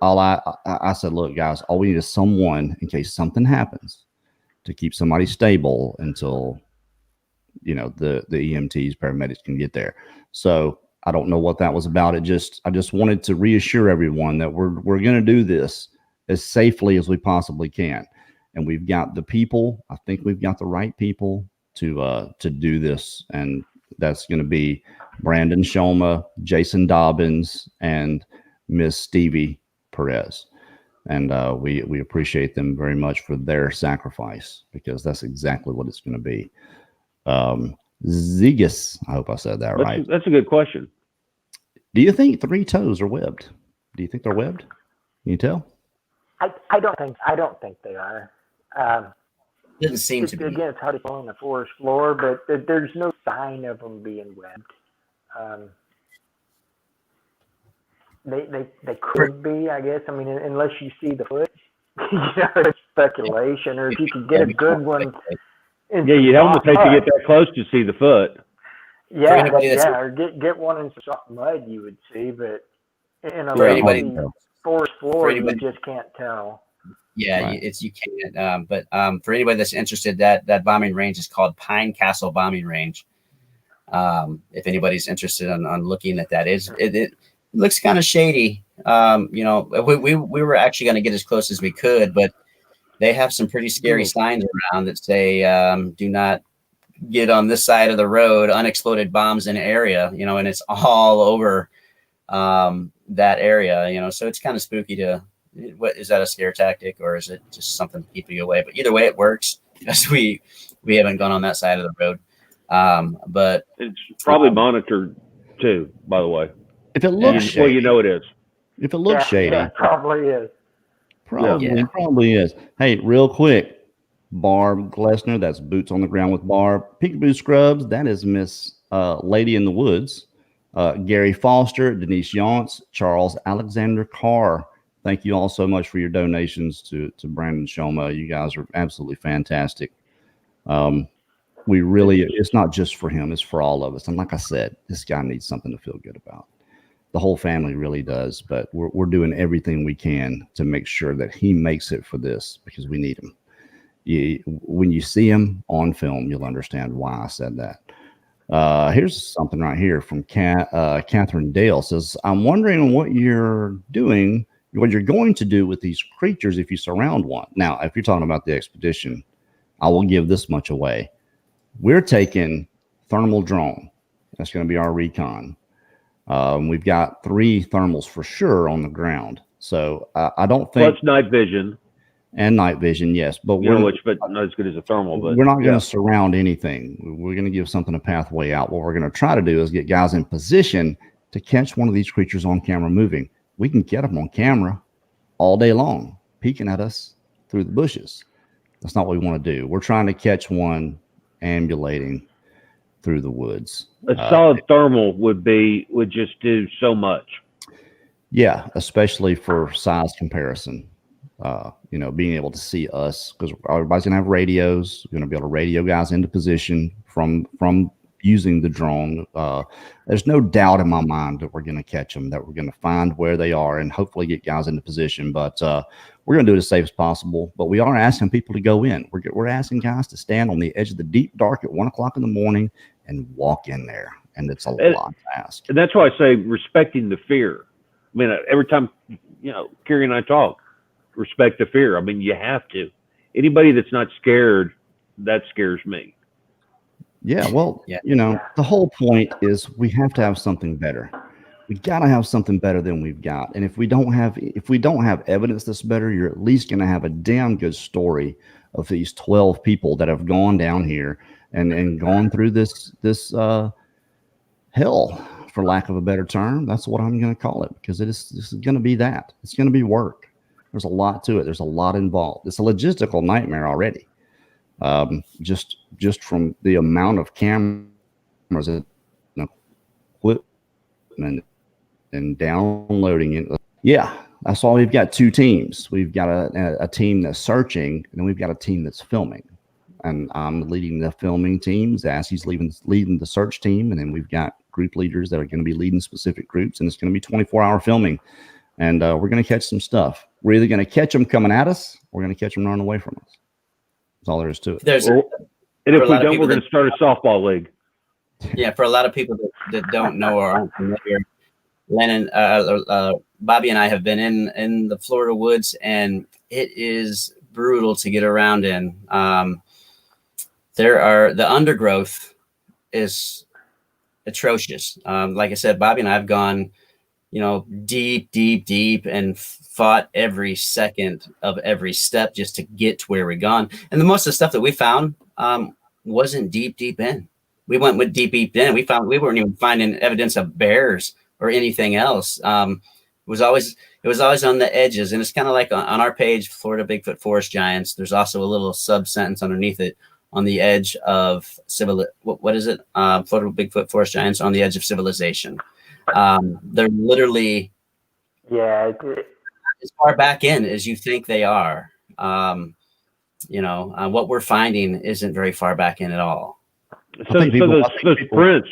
all I said, look, guys, all we need is someone in case something happens to keep somebody stable until, you know, the EMTs, paramedics can get there. So I don't know what that was about. I just wanted to reassure everyone that we're going to do this as safely as we possibly can. And we've got the people, I think we've got the right people to do this. And that's going to be Brandon Shoma, Jason Dobbins, and Miss Stevie Perez. And we appreciate them very much for their sacrifice, because that's exactly what it's going to be. Zegas, I hope I said that right. That's a good question. Do you think 3 toes are webbed? Do you think they're webbed? Can you tell? I don't think they are. Doesn't seem to be. Again, it's hard to fall on the forest floor, but there's no sign of them being webbed. They could be, I guess. I mean, unless you see the foot, you know, it's speculation. Or if you could get a good one. Yeah, you'd almost hate to get that close to see the foot. Yeah, or get one in some soft mud you would see, but in a forest floor you just can't tell. Yeah, right. You can't. But for anybody that's interested, that bombing range is called Pine Castle Bombing Range. If anybody's interested on looking at that, it looks kind of shady. You know, we were actually going to get as close as we could, but they have some pretty scary signs around that say, do not get on this side of the road, unexploded bombs in area, you know, and it's all over that area, you know, so it's kind of spooky what is that, a scare tactic, or is it just something to keep you away? But either way, it works, because we haven't gone on that side of the road. But it's probably monitored too, by the way. If it looks shady. Well, you know it is. If it looks shady. Yeah, it probably is. Probably is. Hey, real quick, Barb Glessner, that's Boots on the Ground with Barb. Peekaboo Scrubs, that is Miss Lady in the Woods. Gary Foster, Denise Yance, Charles Alexander Carr. Thank you all so much for your donations to Brandon Shoma. You guys are absolutely fantastic. We really, it's not just for him, it's for all of us. And like I said, this guy needs something to feel good about. The whole family really does, but we're doing everything we can to make sure that he makes it for this, because we need him. When you see him on film, you'll understand why I said that. Here's something right here from Catherine Dale. Says, I'm wondering what you're going to do with these creatures if you surround one. Now, if you're talking about the expedition, I will give this much away. We're taking thermal drone. That's going to be our recon. We've got 3 thermals for sure on the ground. So I don't think. Plus night vision. And night vision, yes. But but not as good as a thermal. But we're not going to surround anything. We're going to give something a pathway out. What we're going to try to do is get guys in position to catch one of these creatures on camera moving. We can get them on camera all day long, peeking at us through the bushes. That's not what we want to do. We're trying to catch one ambulating through the woods. A solid thermal would just do so much. Yeah, especially for size comparison. You know, being able to see us, because everybody's gonna have radios. We're gonna be able to radio guys into position from using the drone. There's no doubt in my mind that we're gonna catch them, that we're gonna find where they are and hopefully get guys into position. But we're gonna do it as safe as possible. But we are asking people to go in. We're asking guys to stand on the edge of the deep dark at 1 o'clock in the morning and walk in there. And it's a lot to ask. And that's why I say respecting the fear. I mean, every time, you know, Kerry and I talk, respect the fear. I mean, you have to. Anybody that's not scared, that scares me. Yeah, well, you know, the whole point is we have to have something better. We got to have something better than we've got. And if we don't have evidence that's better, you're at least going to have a damn good story of these 12 people that have gone down here and gone through this hell, for lack of a better term. That's what I'm going to call it, because this is going to be that. It's going to be work. There's a lot to it. There's a lot involved. It's a logistical nightmare already. Just from the amount of cameras and equipment and downloading it. Yeah, that's why we've got two teams. We've got a team that's searching, and then we've got a team that's filming. And I'm leading the filming team. Zassy's leading the search team, and then we've got group leaders that are going to be leading specific groups, and it's going to be 24-hour filming. And we're going to catch some stuff. We're either going to catch them coming at us, or we're going to catch them running away from us. That's all there is to it. And if we don't, we're going to start a softball league. Yeah, for a lot of people that don't know or aren't familiar, Lennon, Bobby and I have been in the Florida woods, and it is brutal to get around in. The undergrowth is atrocious. Like I said, Bobby and I have gone, deep, and fought every second of every step just to get to where we're gone. And the most of the stuff that we found wasn't deep in. We went with deep in. We weren't even finding evidence of bears or anything else. It was always on the edges. And it's kind of like on our page, Florida Bigfoot Forest Giants. There's also a little sub sentence underneath it, on the edge of Florida Bigfoot Forest Giants on the edge of civilization. They're literally as far back in as you think they are. What we're finding isn't very far back in at all. So those prints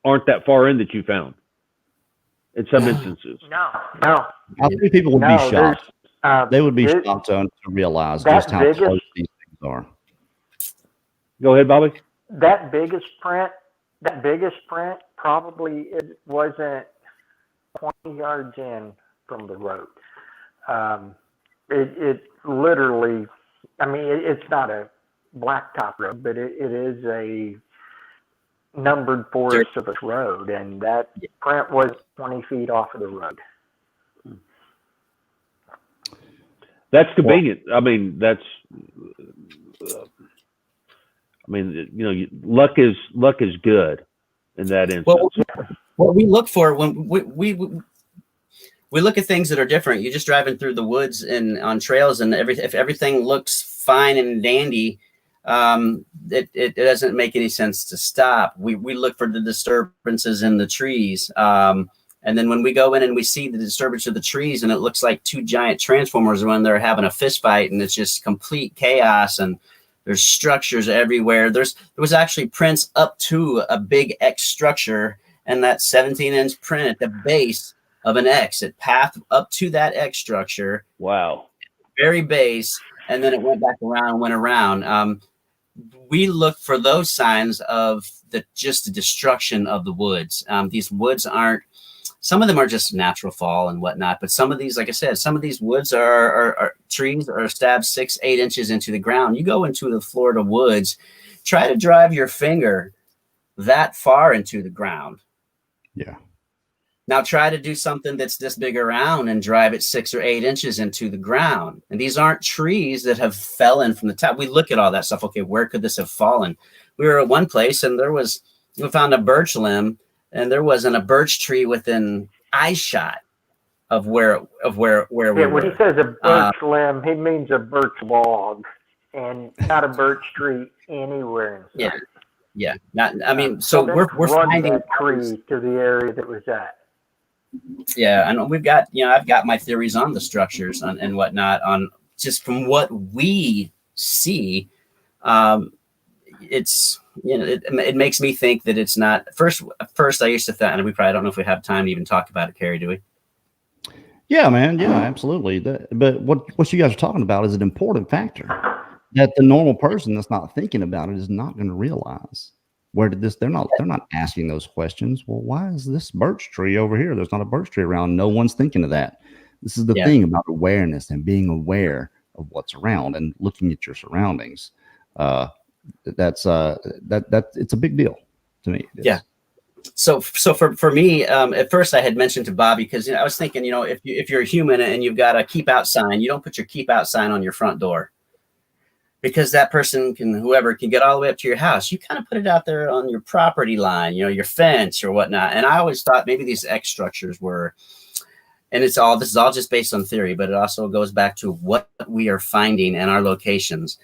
aren't that far in that you found in some instances. No. I think people would be shocked. They would be shocked to realize just how close these things are. Go ahead, Bobby. That biggest print probably it wasn't 20 yards in from the road. It literally, it's not a blacktop road, but it is a numbered Forest Service road, and that print was 20 feet off of the road. That's convenient. Luck is good in that instance. Well, what we look for when we look at things that are different. You're just driving through the woods and on trails, and if everything looks fine and dandy, it doesn't make any sense to stop. We look for the disturbances in the trees. And then when we go in and we see the disturbance of the trees, and it looks like two giant transformers when they're having a fist fight, and it's just complete chaos, and there's structures everywhere. There was actually prints up to a big X structure, and that 17-inch print at the base of an X. It pathed up to that X structure. Wow. Very base, and then it went back around and went around. We look for those signs of the destruction of the woods. These woods aren't. Some of them are just natural fall and whatnot, but some of these, like I said, some of these woods are trees are stabbed 6-8 inches into the ground. You go into the Florida woods, try to drive your finger that far into the ground. Yeah. Now try to do something that's this big around and drive it 6 or 8 inches into the ground. And these aren't trees that have fallen from the top. We look at all that stuff. Okay, where could this have fallen? We were at one place, and we found a birch limb, and there wasn't a birch tree within eye shot of where we were. When he says a birch limb, he means a birch log, and not a birch tree anywhere in sight. Yeah. So we're finding that tree to the area that was at. Yeah, and we've got, I've got my theories on the structures and whatnot, on just from what we see. It's, it makes me think that it's not first I used to think, and we probably don't know if we have time to even talk about it, Kerry, do we? Yeah, man. Yeah, absolutely. But what you guys are talking about is an important factor that the normal person that's not thinking about it is not going to realize. Where did this? They're not asking those questions. Well, why is this birch tree over here? There's not a birch tree around. No one's thinking of that. This is the thing about awareness and being aware of what's around and looking at your surroundings. That's it's a big deal to me. Yeah. So for me, at first I had mentioned to Bobby, because I was thinking, if you're a human and you've got a keep out sign, you don't put your keep out sign on your front door, because that person whoever can get all the way up to your house. You kind of put it out there on your property line, your fence or whatnot. And I always thought maybe these X structures were, and this is all just based on theory, but it also goes back to what we are finding in our locations.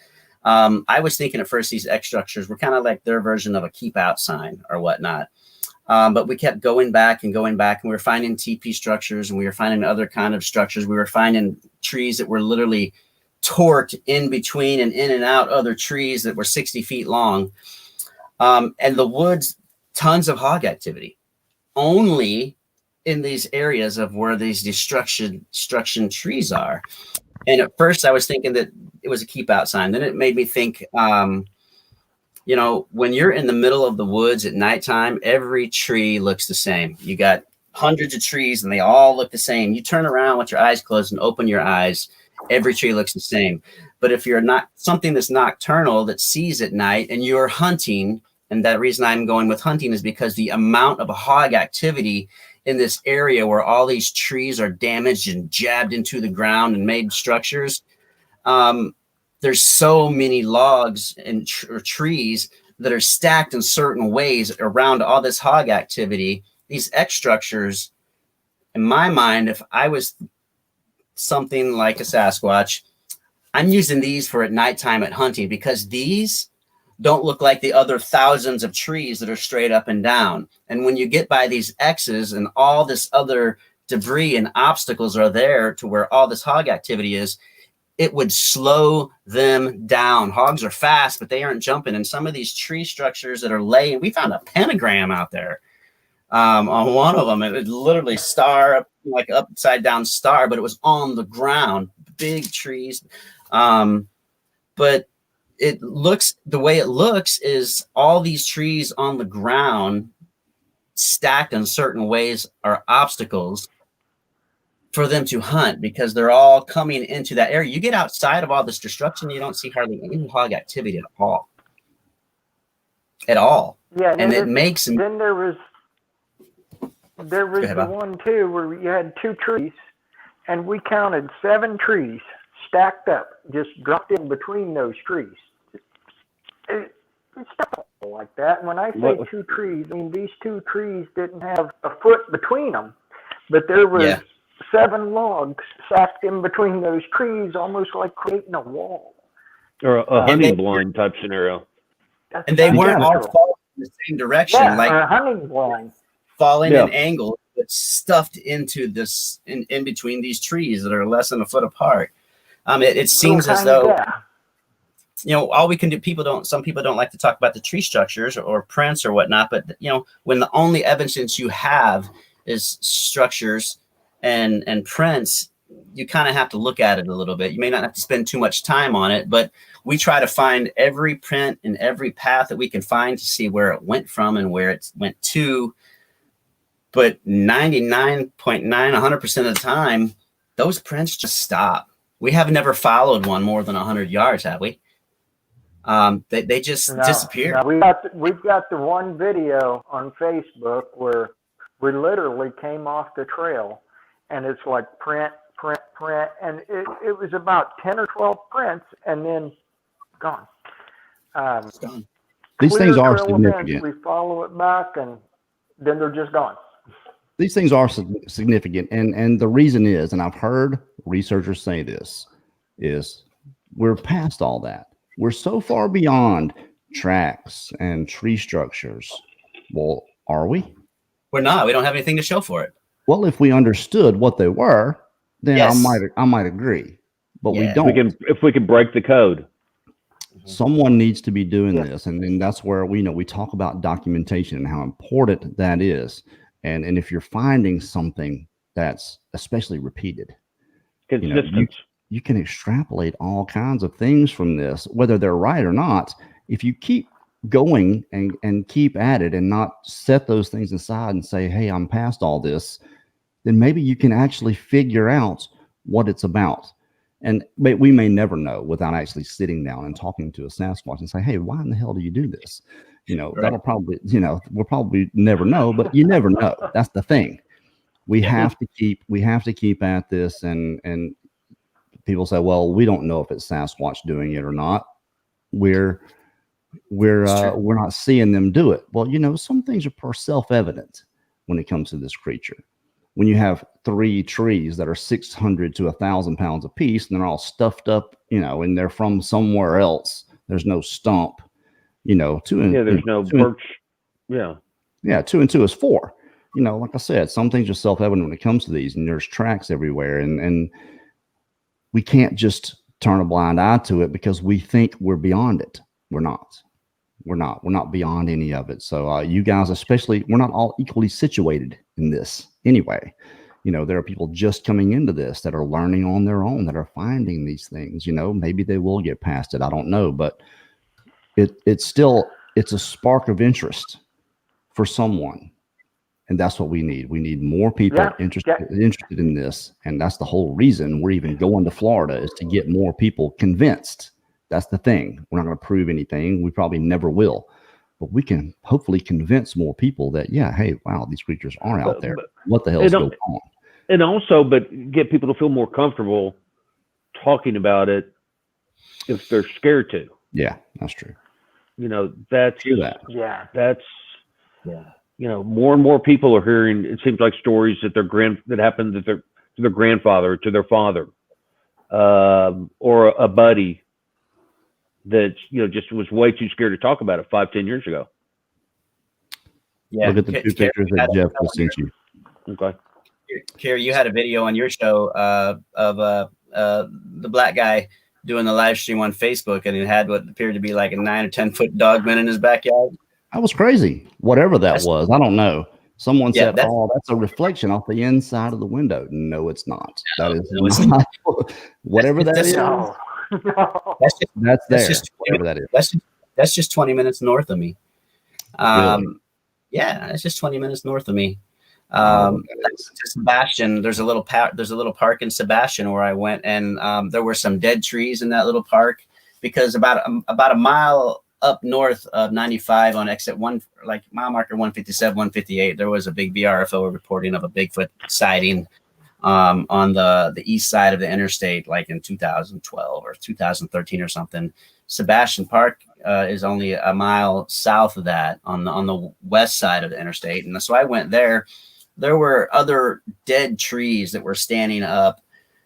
I was thinking at first these X structures were kind of like their version of a keep out sign or whatnot. But we kept going back, and we were finding TP structures, and we were finding other kind of structures. We were finding trees that were literally torqued in between and in and out other trees that were 60 feet long. And the woods, tons of hog activity, only in these areas of where these destruction trees are. And at first I was thinking that it was a keep out sign. Then it made me think, you know, when you're in the middle of the woods at nighttime, every tree looks the same. You got hundreds of trees and they all look the same. You turn around with your eyes closed and open your eyes, every tree looks the same. But if you're not something that's nocturnal that sees at night and you're hunting, and that reason I'm going with hunting is because the amount of hog activity in this area where all these trees are damaged and jabbed into the ground and made structures, there's so many logs and trees that are stacked in certain ways around all this hog activity. These X structures, in my mind, if I was something like a Sasquatch, I'm using these for at nighttime at hunting, because these don't look like the other thousands of trees that are straight up and down. And when you get by these X's and all this other debris and obstacles are there to where all this hog activity is, it would slow them down. Hogs are fast, but they aren't jumping. And some of these tree structures that are laying, we found a pentagram out there on one of them. It was literally star, like upside down star, but it was on the ground, big trees. But it looks, the way it looks is all these trees on the ground stacked in certain ways are obstacles for them to hunt, because they're all coming into that area. You get outside of all this destruction, you don't see hardly any hog activity at all. Yeah, and it makes. Then there was the one too where you had two trees, and we counted 7 trees stacked up, just dropped in between those trees. It's not like that. And when I say 2 trees, I mean these 2 trees didn't have a foot between them, but there was 7 logs stacked in between those trees, almost like creating a wall. Or a hunting blind type scenario. And they weren't all falling in the same direction, like a hunting blind. Falling in angles, but stuffed into this in between these trees that are less than a foot apart. It seems as though, you know, all we can do, some people don't like to talk about the tree structures or prints or whatnot, but you know, when the only evidence you have is structures and prints, you kind of have to look at it a little bit. You may not have to spend too much time on it, but we try to find every print and every path that we can find to see where it went from and where it went to. But 99.9, 100% of the time, those prints just stop. We have never followed one more than 100 yards, have we? They just disappear. No, we've got the one video on Facebook where we literally came off the trail, and it's like print, and it was about 10 or 12 prints, and then gone. These things are significant. We follow it back, and then they're just gone. These things are significant, and the reason is, and I've heard researchers say this, is we're past all that. We're so far beyond tracks and tree structures. Well, are we? We're not. We don't have anything to show for it. Well, if we understood what they were, then I might agree. But we don't. If we can break the code. Someone needs to be doing this, and that's where we talk about documentation and how important that is. And if you're finding something that's especially repeated, you can extrapolate all kinds of things from this, whether they're right or not. If you keep going and keep at it and not set those things aside and say, hey, I'm past all this, then maybe you can actually figure out what it's about. And we may never know without actually sitting down and talking to a Sasquatch and say, hey, why in the hell do you do this? That'll probably, we'll probably never know, but you never know. That's the thing. We have to keep at this, and people say, well, we don't know if it's Sasquatch doing it or not. We're not seeing them do it. Well, some things are self-evident when it comes to this creature. When you have 3 trees that are 600 to 1,000 pounds apiece, and they're all stuffed up, and they're from somewhere else, There's no stump. You know, there's no birch. Yeah, 2 and 2 is 4. You know, like I said, some things are self-evident when it comes to these, and there's tracks everywhere, and we can't just turn a blind eye to it because we think we're beyond it. We're not. We're not beyond any of it. So you guys, especially, we're not all equally situated in this anyway. You know, there are people just coming into this that are learning on their own, that are finding these things. You know, maybe they will get past it. I don't know, but it's a spark of interest for someone. And that's what we need. We need more people interested in this. And that's the whole reason we're even going to Florida, is to get more people convinced. That's the thing. We're not going to prove anything. We probably never will. But we can hopefully convince more people that, yeah, hey, wow, these creatures are out there. What the hell is going on? And also, but get people to feel more comfortable talking about it if they're scared to. Yeah, that's true. You know, that's true. That. Yeah. That's, you know, more and more people are hearing, it seems like, stories that that happened to their grandfather, to their father, or a buddy that, you know, just was way too scared to talk about it 5-10 years ago. Yeah. Look at the 2 pictures that Jeff just sent you. Okay. Kira, you had a video on your show of the black guy doing the live stream on Facebook, and it had what appeared to be like a 9 or 10 foot dogman in his backyard. That was crazy. Whatever that was, I don't know. Someone said, that's a reflection off the inside of the window. No, it's not. That is not. Whatever that is. No. That's there. Whatever that is. That's just 20 minutes north of me. Really? Yeah, it's just 20 minutes north of me. That's Sebastian, there's a little park in Sebastian where I went, and there were some dead trees in that little park, because about a mile up north of 95 on exit 1, like mile marker 157, 158, there was a big VRFO reporting of a Bigfoot sighting on the east side of the interstate, like in 2012 or 2013 or something. Sebastian Park is only a mile south of that on the west side of the interstate, and so I went there. There were other dead trees that were standing up,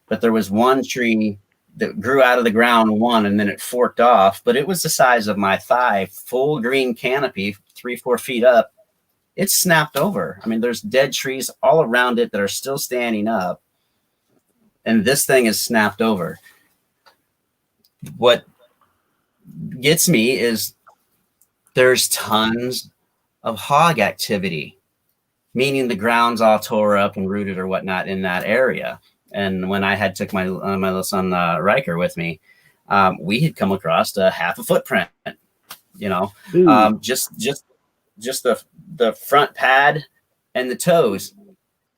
but there was one tree that grew out of the ground, and then it forked off, but it was the size of my thigh, full green canopy, 3-4 feet up. It snapped over. I mean, there's dead trees all around it that are still standing up, and this thing is snapped over. What gets me is there's tons of hog activity, meaning the ground's all tore up and rooted or whatnot in that area. And when I had took my little son Riker with me, we had come across a half a footprint. You know, just the front pad and the toes.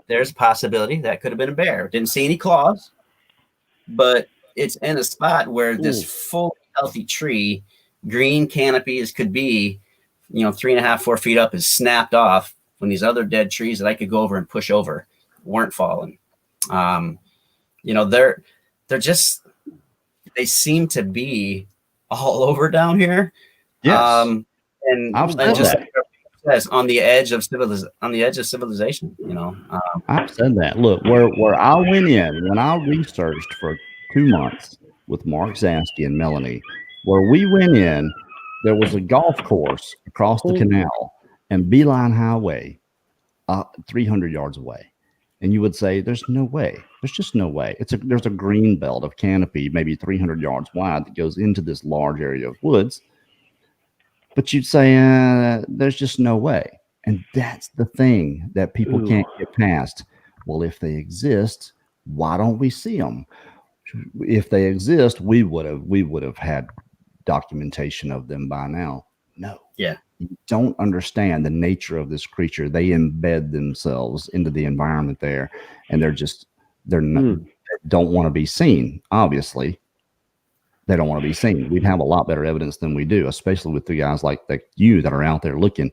There's a possibility that could have been a bear. Didn't see any claws, but it's in a spot where this full healthy tree, green canopy as could be, 3.5-4 feet up, is snapped off when these other dead trees that I could go over and push over weren't falling. They're just, they seem to be all over down here. Yes. And I've said just that. like everybody says, on the edge of civilization, I've said that. Look, where I went in when I researched for 2 months with Mark Zansky and Melanie, where we went in, there was a golf course across the canal and Beeline Highway, 300 yards away. And you would say, there's no way. There's just no way. There's a green belt of canopy, maybe 300 yards wide, that goes into this large area of woods. But you'd say, there's just no way. And that's the thing that people can't get past. Well, if they exist, why don't we see them? If they exist, we would have had documentation of them by now. No. Yeah. You don't understand the nature of this creature. They embed themselves into the environment there, and they don't want to be seen. Obviously, they don't want to be seen. We'd have a lot better evidence than we do, especially with the guys like you that are out there looking.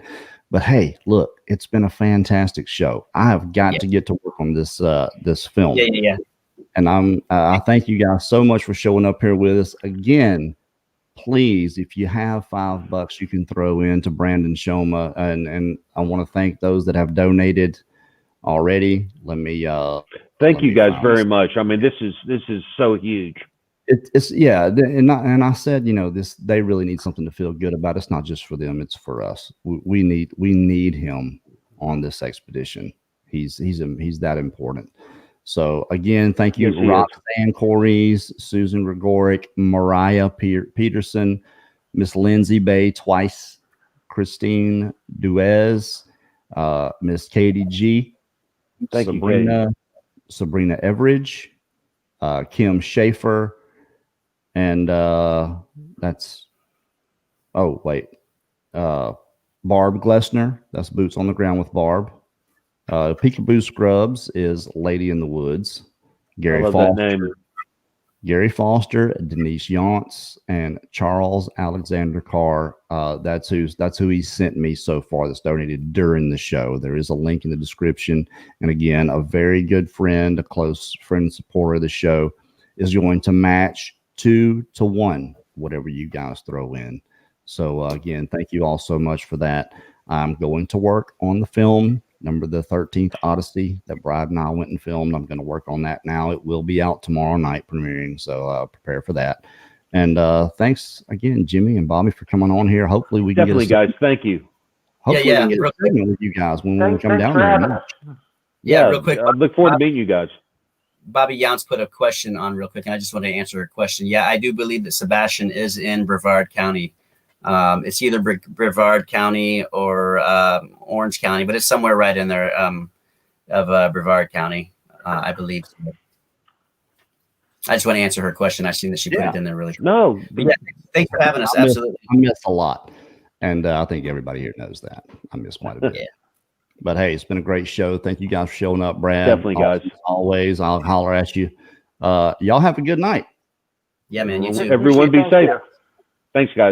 But hey, look, it's been a fantastic show. I have got to get to work on this film. Yeah. And I thank you guys so much for showing up here with us again. Please, if you have $5 you can throw in to Brandon Shoma, and I want to thank those that have donated already. Let me thank you guys very much. I mean, this is so huge. it's yeah, and I said, they really need something to feel good about. It's not just for them; it's for us. We need him on this expedition. He's that important. So again, thank you, Yes, he is. Roxanne Corries, Susan Gregoric, Mariah Peterson, Miss Lindsay Bay twice, Christine Duez, Miss Katie G, Thank you, Katie. Sabrina Everidge, Kim Schaefer, and that's Barb Glessner. That's Boots on the Ground with Barb. Peekaboo Scrubs is Lady in the Woods. I love that name. Gary Foster, Denise Yantz, and Charles Alexander Carr. That's who he sent me so far that's donated during the show. There is a link in the description. And again, a very good friend, a close friend and supporter of the show, is going to match 2 to 1, whatever you guys throw in. So again, thank you all so much for that. I'm going to work on the film, number the 13th Odyssey, that Brad and I went and filmed. I'm going to work on that now. It will be out tomorrow night premiering, so prepare for that. And thanks again, Jimmy and Bobby, for coming on here. Hopefully we can definitely, guys. Thank you. Hopefully we can get a segment with you guys when we come down there. Yeah, real quick. I look forward to meeting you guys. Bobby Younts put a question on real quick, and I just want to answer her question. Yeah, I do believe that Sebastian is in Brevard County. It's either Brevard County or Orange County, but it's somewhere right in there of Brevard County, I believe. I just want to answer her question. I've seen that she put it in there really. No, but yeah, thanks for having us. Absolutely, I miss a lot, and I think everybody here knows that. I miss quite a bit. Yeah. But hey, it's been a great show. Thank you guys for showing up, Brad. Definitely, guys. As always, I'll holler at you. Y'all have a good night. Yeah, man. You too. Everyone be safe. Thanks, guys.